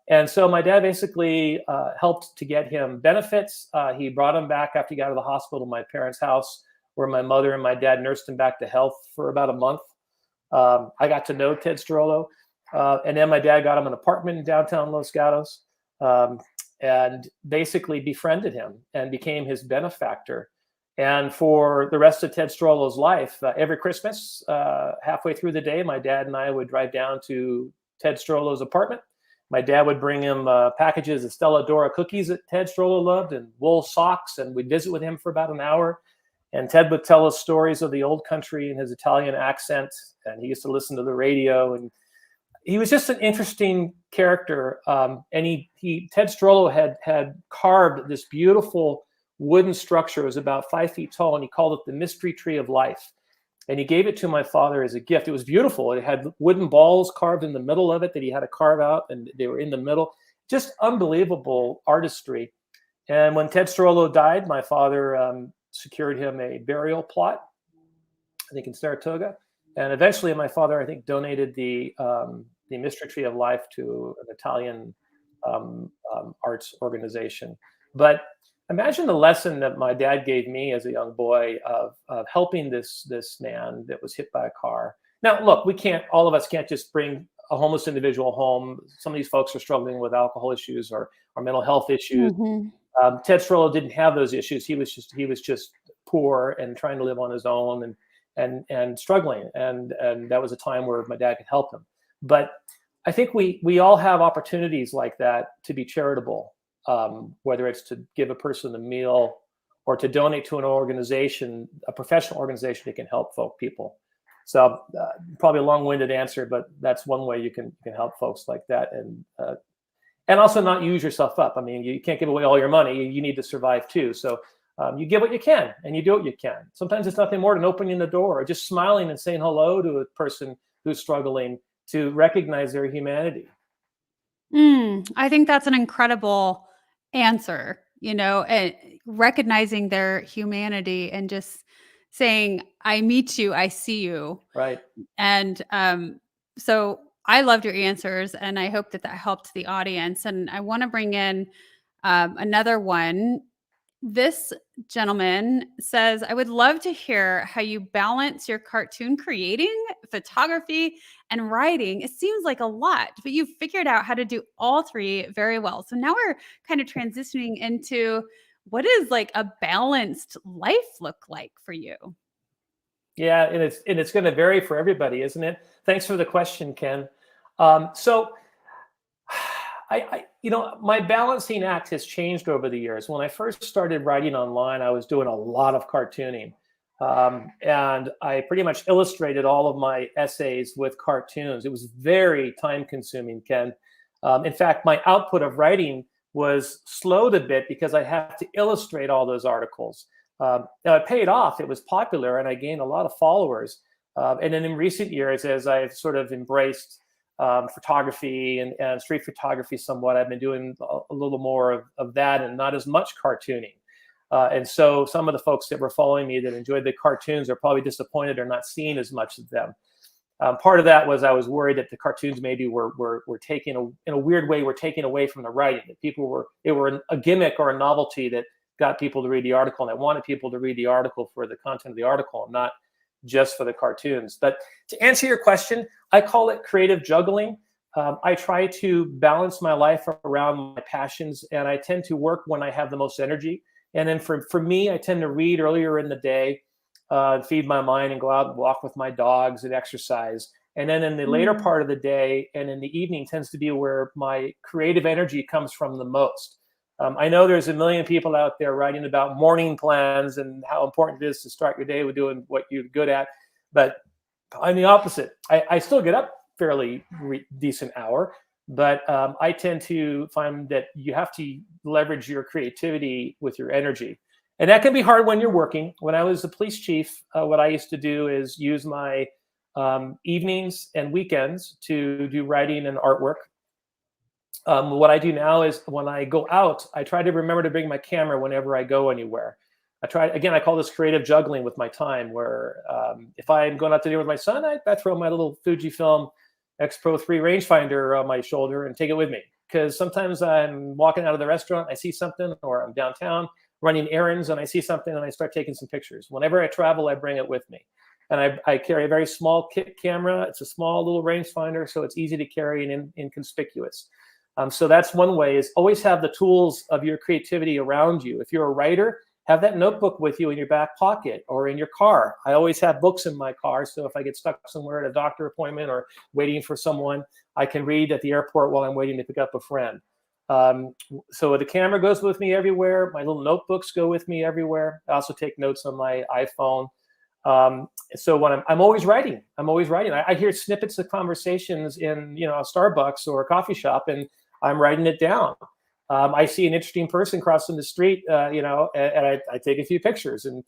And so my dad basically helped to get him benefits. He brought him back after he got out of the hospital to my parents' house, where my mother and my dad nursed him back to health for about a month. I got to know Ted Strollo. And then my dad got him an apartment in downtown Los Gatos, and basically befriended him and became his benefactor. And for the rest of Ted Strollo's life, every Christmas, halfway through the day, my dad and I would drive down to Ted Strollo's apartment. My dad would bring him packages of Stella Dora cookies that Ted Strollo loved and wool socks, and we'd visit with him for about an hour. And Ted would tell us stories of the old country in his Italian accent, and he used to listen to the radio, and he was just an interesting character. And Ted Strollo had carved this beautiful wooden structure. It was about 5 feet tall, and he called it the Mystery Tree of Life. And he gave it to my father as a gift. It was beautiful. It had wooden balls carved in the middle of it that he had to carve out, and they were in the middle. Just unbelievable artistry. And when Ted Strollo died, my father secured him a burial plot, I think in Saratoga. And eventually my father, I think, donated the Mystery Tree of Life to an Italian arts organization. But imagine the lesson that my dad gave me as a young boy of helping this man that was hit by a car. Now, look, all of us can't just bring a homeless individual home. Some of these folks are struggling with alcohol issues or mental health issues. Mm-hmm. Ted Strollo didn't have those issues. He was just poor and trying to live on his own and struggling. And that was a time where my dad could help him. But I think we all have opportunities like that to be charitable. Whether it's to give a person a meal or to donate to an organization, a professional organization that can help people. So probably a long-winded answer, but that's one way you can help folks like that, and also not use yourself up. I mean, you can't give away all your money. You need to survive too. So you give what you can, and you do what you can. Sometimes it's nothing more than opening the door or just smiling and saying hello to a person who's struggling, to recognize their humanity. I think that's an incredible answer, and recognizing their humanity and just saying, I meet you, I see you. Right. And so I loved your answers, and I hope that helped the audience. And I want to bring in another one. This gentleman says, I would love to hear how you balance your cartoon creating, photography, and writing. It seems like a lot, but you've figured out how to do all three very well. So now we're kind of transitioning into what is like a balanced life look like for you? Yeah, and it's going to vary for everybody, isn't it? Thanks for the question, Ken. So my balancing act has changed over the years. When I first started writing online, I was doing a lot of cartooning. And I pretty much illustrated all of my essays with cartoons. It was very time consuming, Ken. In fact, my output of writing was slowed a bit because I had to illustrate all those articles. Now it paid off. It was popular and I gained a lot of followers. And then in recent years, as I've sort of embraced photography and street photography somewhat, I've been doing a little more of that and not as much cartooning. And so some of the folks that were following me that enjoyed the cartoons are probably disappointed or not seeing as much of them. Part of that was I was worried that the cartoons maybe were taking in a weird way, were taking away from the writing, that it were a gimmick or a novelty that got people to read the article. And I wanted people to read the article for the content of the article, not just for the cartoons. But to answer your question, I call it creative juggling. I try to balance my life around my passions, and I tend to work when I have the most energy. And then for me, I tend to read earlier in the day, feed my mind and go out and walk with my dogs and exercise. And then in the later part of the day and in the evening tends to be where my creative energy comes from the most. I know there's a million people out there writing about morning plans and how important it is to start your day with doing what you're good at. But I'm the opposite. I still get up fairly decent hour, but I tend to find that you have to leverage your creativity with your energy. And that can be hard when you're working. When I was a police chief, what I used to do is use my evenings and weekends to do writing and artwork. What I do now is when I go out, I try to remember to bring my camera whenever I go anywhere. I call this creative juggling with my time, where if I'm going out to dinner with my son, I throw my little Fujifilm X Pro 3 rangefinder on my shoulder and take it with me. Because sometimes I'm walking out of the restaurant, I see something, or I'm downtown running errands and I see something and I start taking some pictures. Whenever I travel, I bring it with me. And I carry a very small kit camera. It's a small little rangefinder, so it's easy to carry and inconspicuous. So that's one way, is always have the tools of your creativity around you. If you're a writer, have that notebook with you in your back pocket or in your car. I always have books in my car, so if I get stuck somewhere at a doctor appointment or waiting for someone, I can read at the airport while I'm waiting to pick up a friend. So the camera goes with me everywhere. My little notebooks go with me everywhere. I also take notes on my iPhone. So when I'm always writing, I hear snippets of conversations in, a Starbucks or a coffee shop, and I'm writing it down. I see an interesting person crossing the street, and I take a few pictures, and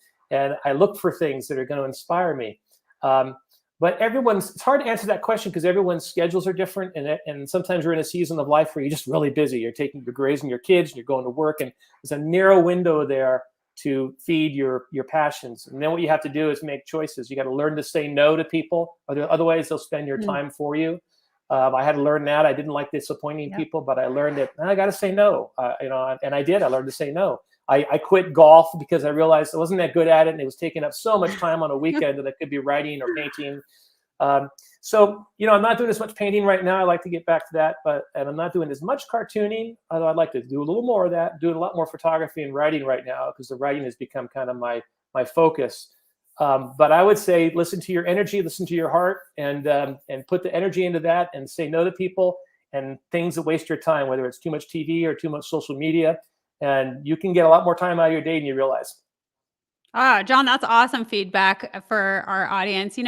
I look for things that are going to inspire me. But it's hard to answer that question because everyone's schedules are different, and sometimes you're in a season of life where you're just really busy. You're raising your kids, and you're going to work, and there's a narrow window there to feed your passions. And then what you have to do is make choices. You got to learn to say no to people, otherwise they'll spend your time for you. I had to learn that. I didn't like disappointing people, but I learned that I got to say no. And I did. I learned to say no. I quit golf because I realized I wasn't that good at it, and it was taking up so much time on a weekend that I could be writing or painting. So I'm not doing as much painting right now. I like to get back to that, and I'm not doing as much cartooning, although I'd like to do a little more of that. Doing a lot more photography and writing right now because the writing has become kind of my focus. But I would say listen to your energy, listen to your heart, and put the energy into that, and say no to people and things that waste your time, whether it's too much TV or too much social media. And you can get a lot more time out of your day than you realize. John, that's awesome feedback for our audience.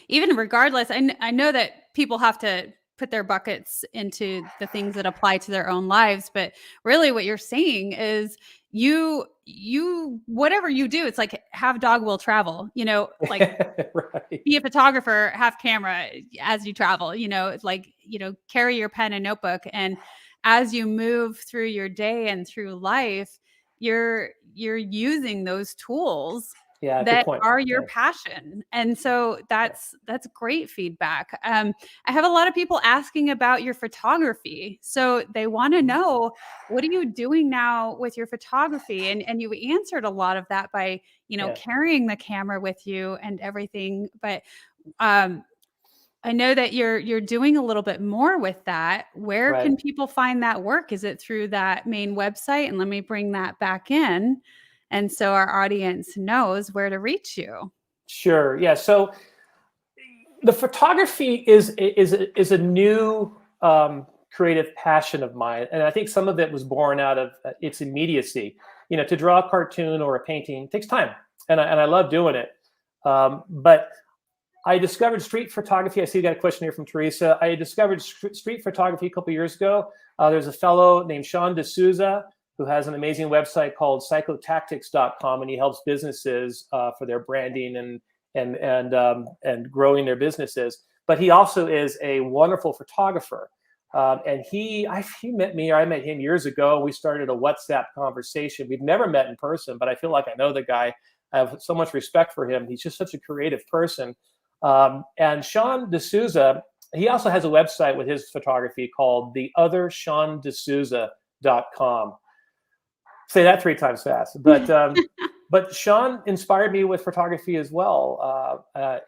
Even regardless, I know that people have to put their buckets into the things that apply to their own lives, but really what you're saying is you whatever you do, it's like have dog will travel, like right. Be a photographer, have camera as you travel, it's like, carry your pen and notebook. And as you move through your day and through life, you're using those tools that are your passion. And so that's great feedback. I have a lot of people asking about your photography. So they want to know, what are you doing now with your photography? And you answered a lot of that by, carrying the camera with you and everything. But I know that you're doing a little bit more with that. Where can people find that work? Is it through that main website? And let me bring that back in. And so our audience knows where to reach you. Sure. Yeah. So the photography is a new creative passion of mine. And I think some of it was born out of its immediacy. To draw a cartoon or a painting takes time. And I love doing it. But I discovered street photography. I see you got a question here from Teresa. I discovered street photography a couple of years ago. There's a fellow named Sean D'Souza who has an amazing website called psychotactics.com, and he helps businesses for their branding and growing their businesses. But he also is a wonderful photographer. And he met me, or I met him years ago. We started a WhatsApp conversation. We've never met in person, but I feel like I know the guy. I have so much respect for him. He's just such a creative person. And Sean D'Souza, he also has a website with his photography called theotherseandesouza.com. Say that 3 times fast. But Sean inspired me with photography as well.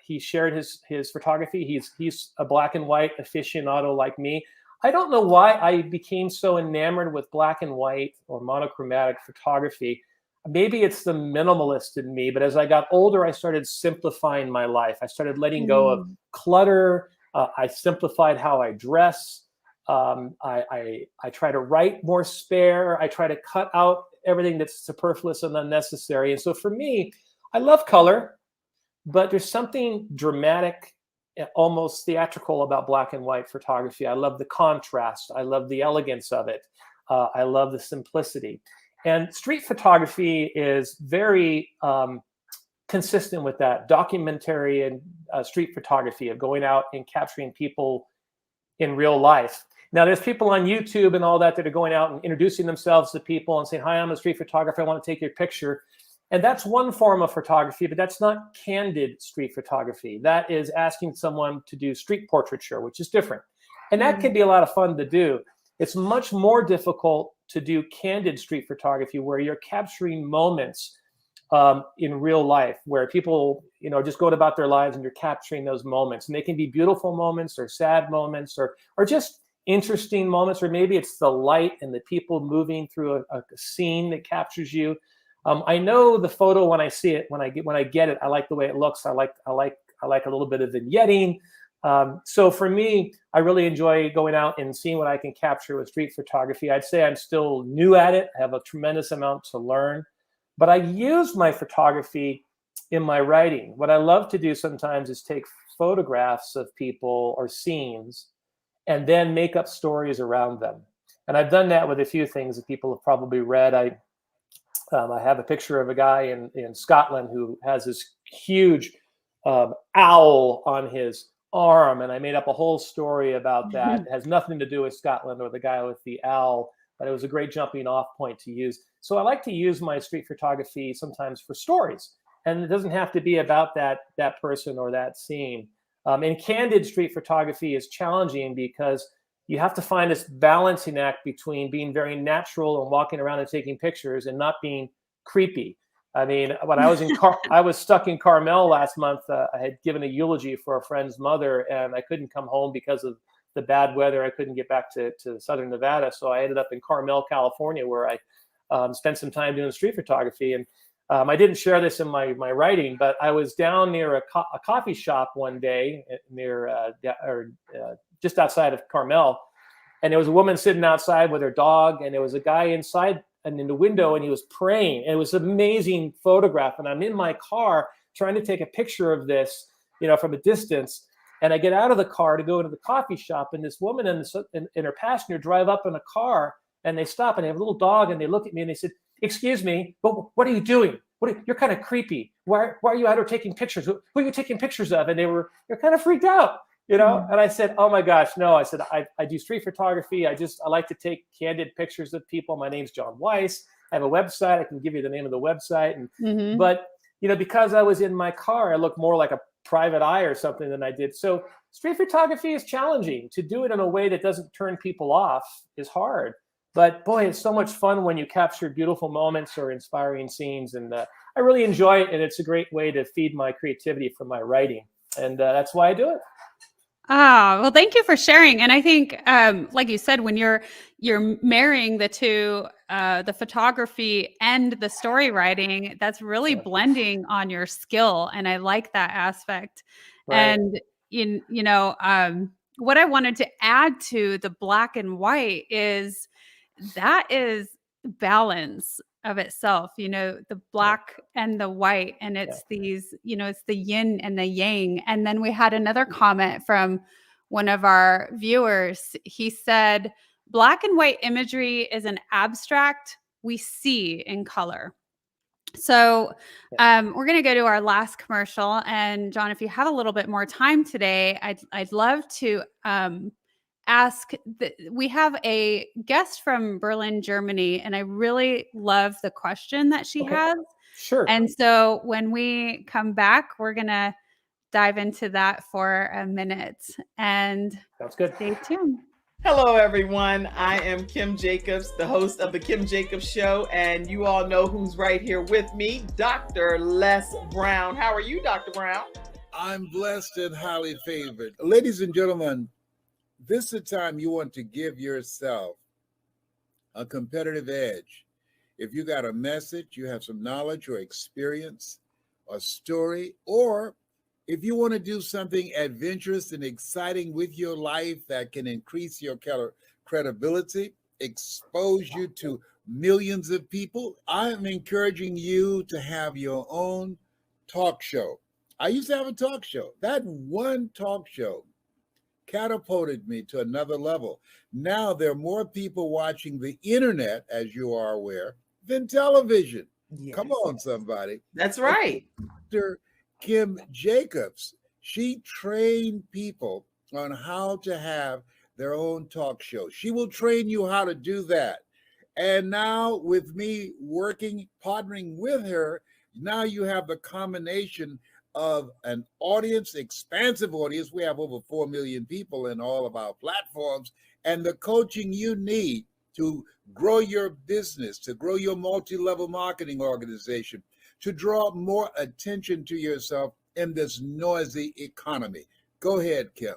He shared his photography. He's a black and white aficionado like me. I don't know why I became so enamored with black and white or monochromatic photography. Maybe it's the minimalist in me, but as I got older, I started simplifying my life. I started letting go of clutter. I simplified how I dress. I try to write more spare. I try to cut out everything that's superfluous and unnecessary. And so for me, I love color, but there's something dramatic, almost theatrical about black and white photography. I love the contrast. I love the elegance of it. I love the simplicity. And street photography is very consistent with that documentary and street photography of going out and capturing people in real life. Now, there's people on YouTube and all that are going out and introducing themselves to people and saying, "Hi, I'm a street photographer. I want to take your picture." And that's one form of photography, but that's not candid street photography. That is asking someone to do street portraiture, which is different. And that can be a lot of fun to do. It's much more difficult to do candid street photography where you're capturing moments in real life, where people, just going about their lives and you're capturing those moments. And they can be beautiful moments or sad moments or just interesting moments, or maybe it's the light and the people moving through a scene that captures you. I know the photo when I see it, when I get it, I like the way it looks. I like a little bit of vignetting. So for me, I really enjoy going out and seeing what I can capture with street photography. I'd say I'm still new at it. I have a tremendous amount to learn, but I use my photography in my writing. What I love to do sometimes is take photographs of people or scenes and then make up stories around them. And I've done that with a few things that people have probably read. I have a picture of a guy in Scotland who has this huge owl on his arm, and I made up a whole story about that. It has nothing to do with Scotland or the guy with the owl, but it was a great jumping off point to use. So I like to use my street photography sometimes for stories, and it doesn't have to be about that person or that scene. And candid street photography is challenging because you have to find this balancing act between being very natural and walking around and taking pictures and not being creepy. I mean, when I was I was stuck in Carmel last month. I had given a eulogy for a friend's mother, and I couldn't come home because of the bad weather. I couldn't get back to Southern Nevada, so I ended up in Carmel, California, where I spent some time doing street photography. And I didn't share this in my writing, but I was down near a coffee shop one day near just outside of Carmel, and there was a woman sitting outside with her dog, and there was a guy inside and in the window, and he was praying. And it was an amazing photograph. And I'm in my car trying to take a picture of this, from a distance. And I get out of the car to go into the coffee shop, and this woman and her passenger drive up in a car, and they stop, and they have a little dog, and they look at me and they said, "Excuse me, but what are you doing? You're kind of creepy. Why are you out here taking pictures? Who are you taking pictures of?" And they're kind of freaked out, And I said, "Oh my gosh, no." I said, I do street photography. I like to take candid pictures of people. My name's John Weiss. I have a website. I can give you the name of the website. But because I was in my car, I looked more like a private eye or something than I did. So street photography is challenging. To do it in a way that doesn't turn people off is hard. But boy, it's so much fun when you capture beautiful moments or inspiring scenes. And I really enjoy it. And it's a great way to feed my creativity from my writing. And that's why I do it. Well, thank you for sharing. And I think, like you said, when you're marrying the two, the photography and the story writing, that's really blending on your skill. And I like that aspect. Right. And what I wanted to add to the black and white is that is balance of itself, the black and the white, and it's these, it's the yin and the yang. And then we had another comment from one of our viewers. He said, "Black and white imagery is an abstract we see in color." So we're going to go to our last commercial. And John, if you have a little bit more time today, I'd love to ask. We have a guest from Berlin, Germany, and I really love the question that she has. Sure. And so when we come back, we're going to dive into that for a minute. And sounds good. Stay tuned. Hello, everyone. I am Kim Jacobs, the host of The Kim Jacobs Show, and you all know who's right here with me, Dr. Les Brown. How are you, Dr. Brown? I'm blessed and highly favored. Ladies and gentlemen, this is the time you want to give yourself a competitive edge. If you got a message, you have some knowledge or experience, a story, or if you want to do something adventurous and exciting with your life that can increase your credibility, expose you to millions of people, I'm encouraging you to have your own talk show. I used to have a talk show. That one talk show catapulted me to another level. Now there are more people watching the internet, as you are aware, than television. Yes. Come on, somebody. That's right. Dr. Kim Jacobs, she trained people on how to have their own talk show. She will train you how to do that. And now, with me working, partnering with her, now you have the combination of an audience, expansive audience. We have over 4 million people in all of our platforms, and the coaching you need to grow your business, to grow your multi-level marketing organization, to draw more attention to yourself in this noisy economy. Go ahead, Kim.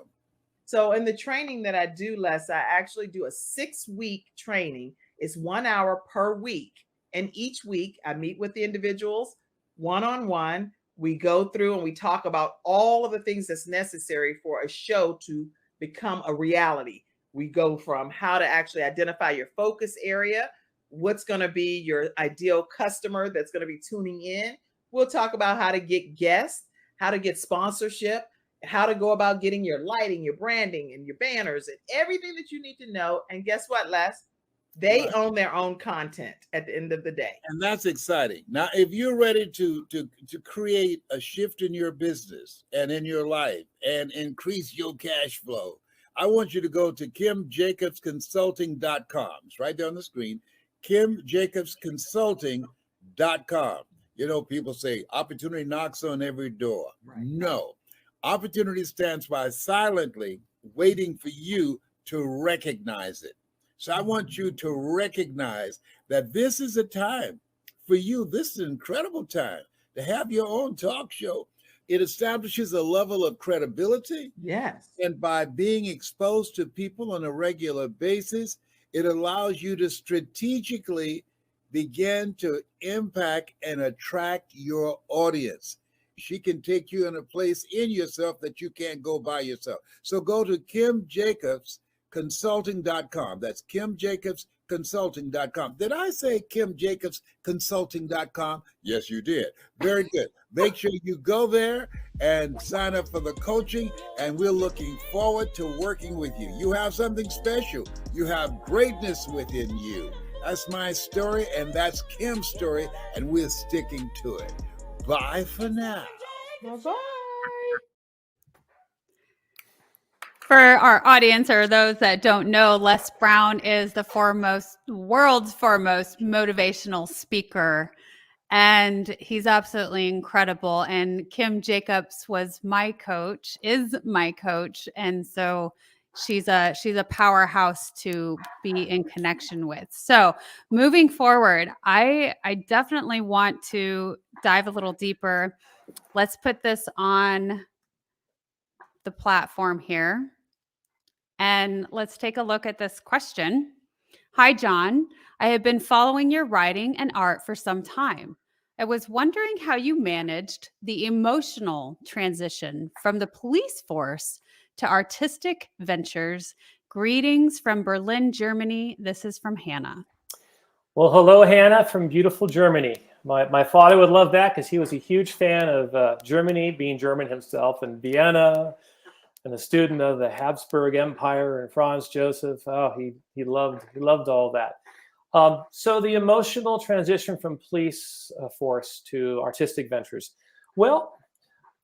So in the training that I do, Les, I actually do a 6-week training. It's 1 hour per week. And each week I meet with the individuals one-on-one. We go through and we talk about all of the things that's necessary for a show to become a reality. We go from how to actually identify your focus area, what's going to be your ideal customer that's going to be tuning in. We'll talk about how to get guests, how to get sponsorship, how to go about getting your lighting, your branding, and your banners, and everything that you need to know. And guess what, Les? They own their own content at the end of the day. And that's exciting. Now, if you're ready to create a shift in your business and in your life and increase your cash flow, I want you to go to KimJacobsConsulting.com. It's right there on the screen, KimJacobsConsulting.com. You know, people say opportunity knocks on every door. Right. No. Opportunity stands by silently waiting for you to recognize it. So I want you to recognize that this is a time for you. This is an incredible time to have your own talk show. It establishes a level of credibility. Yes. And by being exposed to people on a regular basis, it allows you to strategically begin to impact and attract your audience. She can take you in a place in yourself that you can't go by yourself. So go to KimJacobsConsulting.com. That's KimJacobsConsulting.com. Did I say KimJacobsConsulting.com? Yes, you did. Very good. Make sure you go there and sign up for the coaching, and we're looking forward to working with you. You have something special. You have greatness within you. That's my story, and that's Kim's story, and we're sticking to it. Bye for now. Bye-bye. For our audience or those that don't know, Les Brown is the world's foremost motivational speaker, and he's absolutely incredible. And Kim Jacobs is my coach, and so she's a powerhouse to be in connection with. So moving forward, I definitely want to dive a little deeper. Let's put this on the platform here. And let's take a look at this question. Hi, John. I have been following your writing and art for some time. I was wondering how you managed the emotional transition from the police force to artistic ventures. Greetings from Berlin, Germany. This is from Hannah. Well, hello, Hannah from beautiful Germany. My father would love that because he was a huge fan of Germany, being German himself, and Vienna, and a student of the Habsburg Empire and Franz Joseph. Oh, he loved all that. So the emotional transition from police force to artistic ventures. Well,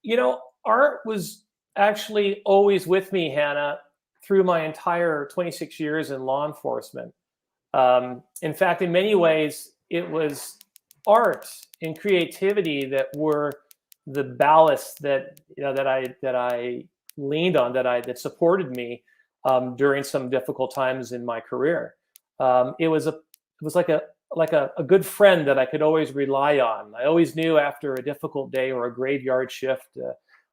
you know, art was actually always with me, Hannah, through my entire 26 years in law enforcement. In fact, in many ways, it was art and creativity that were the ballast that I leaned on, that supported me during some difficult times in my career. It was like a good friend that I could always rely on. I always knew after a difficult day or a graveyard shift,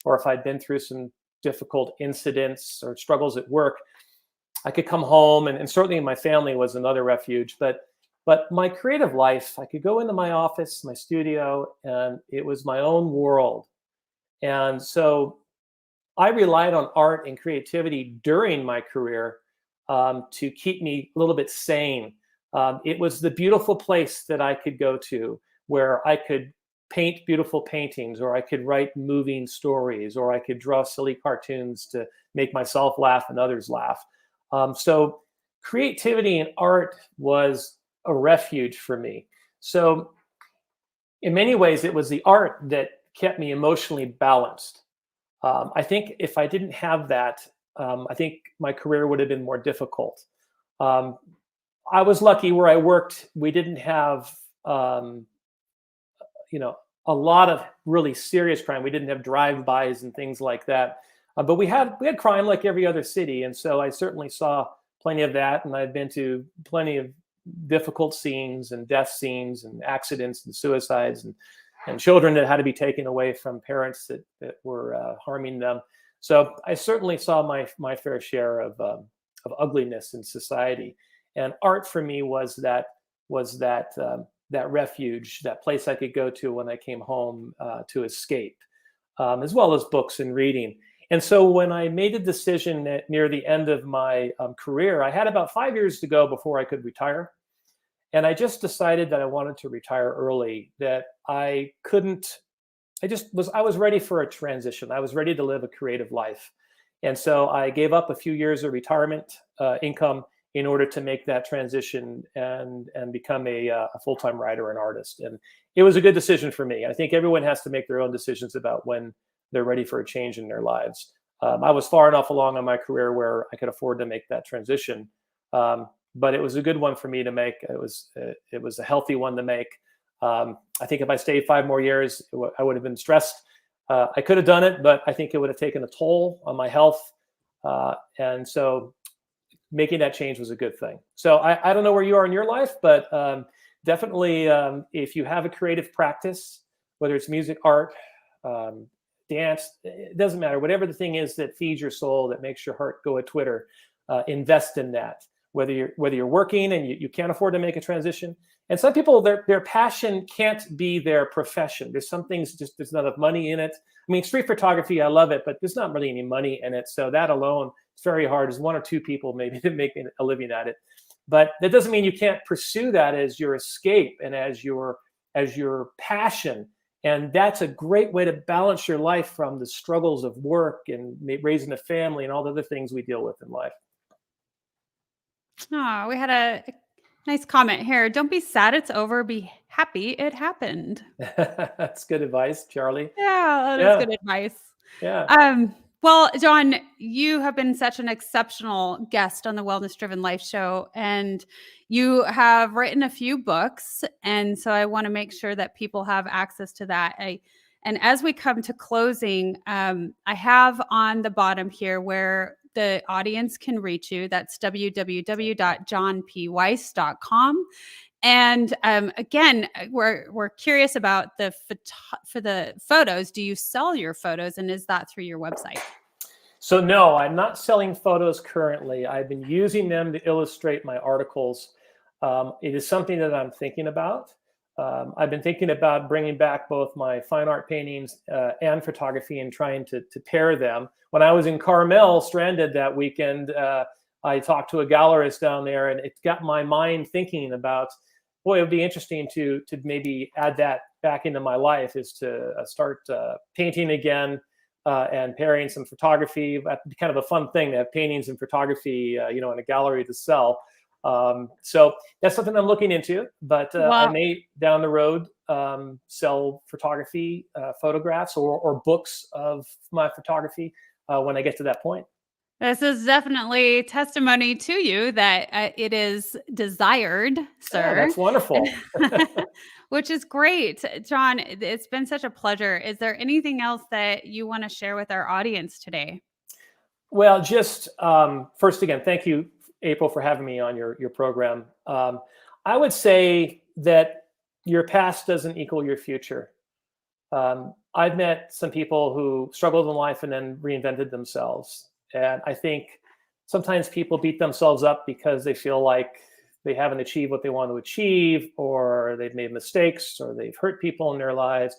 or if I'd been through some difficult incidents or struggles at work, I could come home, and certainly my family was another refuge. But my creative life, I could go into my office, my studio, and it was my own world. And so I relied on art and creativity during my career to keep me a little bit sane. It was the beautiful place that I could go to where I could paint beautiful paintings, or I could write moving stories, or I could draw silly cartoons to make myself laugh and others laugh. So creativity and art was a refuge for me. So in many ways, it was the art that kept me emotionally balanced. I think if I didn't have that, I think my career would have been more difficult. Um, I was lucky where I worked. We didn't have, you know, a lot of really serious crime. We didn't have drive-bys and things like that. But we had crime like every other city, and so I certainly saw plenty of that. And I've been to plenty of difficult scenes and death scenes and accidents and suicides and children that had to be taken away from parents that were harming them. So I certainly saw my fair share of ugliness in society, and art for me was that that refuge, that place I could go to when I came home to escape, as well as books and reading. And so when I made a decision near the end of my career, I had about 5 years to go before I could retire. And I just decided that I wanted to retire early, that I was ready for a transition. I was ready to live a creative life. And so I gave up a few years of retirement income in order to make that transition and become a full-time writer and artist. And it was a good decision for me. I think everyone has to make their own decisions about when they're ready for a change in their lives. I was far enough along in my career where I could afford to make that transition. But it was a good one for me to make. It was a healthy one to make. I think if I stayed 5 more years, I would have been stressed. I could have done it, but I think it would have taken a toll on my health. And so making that change was a good thing. So I don't know where you are in your life, but definitely if you have a creative practice, whether it's music, art, dance, it doesn't matter. Whatever the thing is that feeds your soul, that makes your heart go a twitter, invest in that. Whether you're working and you can't afford to make a transition. And some people, their passion can't be their profession. There's some things just there's not enough money in it. I mean, street photography, I love it, but there's not really any money in it. So that alone, it's very hard. There's 1 or 2 people maybe that make a living at it. But that doesn't mean you can't pursue that as your escape and as your passion. And that's a great way to balance your life from the struggles of work and raising a family and all the other things we deal with in life. Oh, we had a nice comment here. Don't be sad it's over. Be happy it happened. That's good advice, Charlie. Yeah, that is good advice. Yeah. Well, John, you have been such an exceptional guest on the Wellness Driven Life Show, and you have written a few books. And so I want to make sure that people have access to that. And as we come to closing, I have on the bottom here where the audience can reach you. That's www.johnpweiss.com. And again, we're curious about for the photos. Do you sell your photos, and is that through your website? So no, I'm not selling photos currently. I've been using them to illustrate my articles. It is something that I'm thinking about. I've been thinking about bringing back both my fine art paintings and photography and trying to pair them. When I was in Carmel, stranded that weekend, I talked to a gallerist down there, and it got my mind thinking about, boy, it would be interesting to maybe add that back into my life, is to start painting again and pairing some photography. That'd be kind of a fun thing to have paintings and photography, in a gallery to sell. So that's something I'm looking into, but I may down the road sell photography, photographs or books of my photography when I get to that point. This is definitely testimony to you that it is desired, sir. Yeah, that's wonderful. Which is great. John, it's been such a pleasure. Is there anything else that you want to share with our audience today? Well, just first, again, thank you, April, for having me on your program. I would say that your past doesn't equal your future. I've met some people who struggled in life and then reinvented themselves. And I think sometimes people beat themselves up because they feel like they haven't achieved what they want to achieve, or they've made mistakes, or they've hurt people in their lives.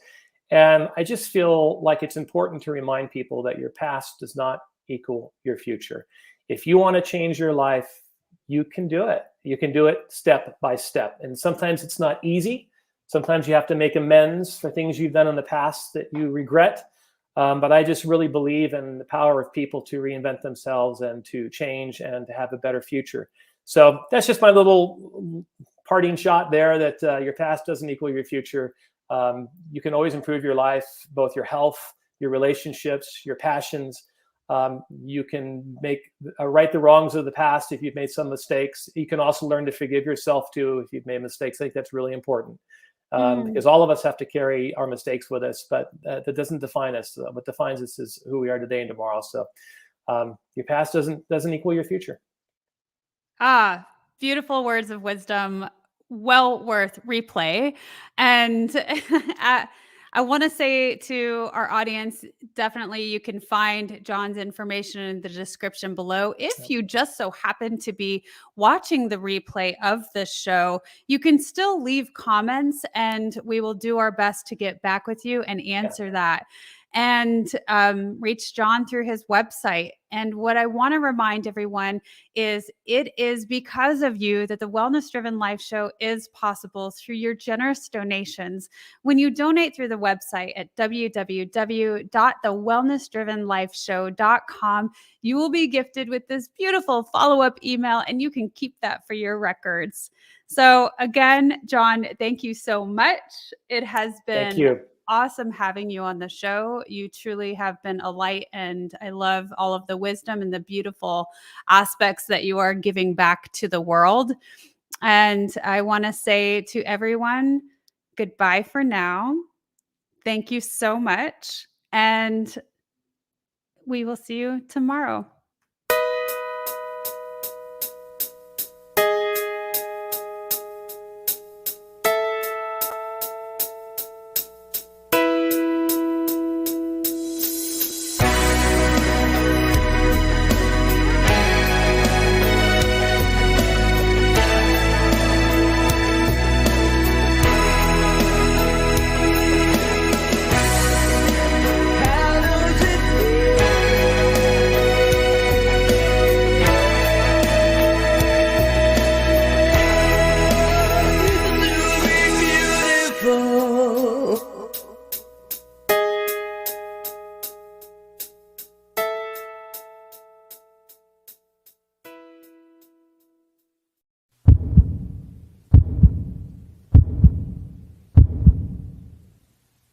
And I just feel like it's important to remind people that your past does not equal your future. If you want to change your life, you can do it. You can do it step by step. And sometimes it's not easy. Sometimes you have to make amends for things you've done in the past that you regret. But I just really believe in the power of people to reinvent themselves and to change and to have a better future. So that's just my little parting shot there, that your past doesn't equal your future. You can always improve your life, both your health, your relationships, your passions. You can right the wrongs of the past if you've made some mistakes. You can also learn to forgive yourself too if you've made mistakes. I think that's really important, because all of us have to carry our mistakes with us, but that doesn't define us. What defines us is who we are today and tomorrow. So your past doesn't equal your future. Ah, beautiful words of wisdom. Well worth replay. And I want to say to our audience, definitely you can find John's information in the description below. If you just so happen to be watching the replay of this show, you can still leave comments and we will do our best to get back with you and answer that. And reach John through his website. And what I want to remind everyone is it is because of you that the Wellness Driven Life Show is possible through your generous donations. When you donate through the website at www.thewellnessdrivenlifeshow.com, you will be gifted with this beautiful follow-up email, and you can keep that for your records. So again, John, thank you so much. It has been Thank you. Awesome having you on the show. You truly have been a light, and I love all of the wisdom and the beautiful aspects that you are giving back to the world. And I want to say to everyone, goodbye for now. Thank you so much. And we will see you tomorrow.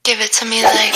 Give it to me like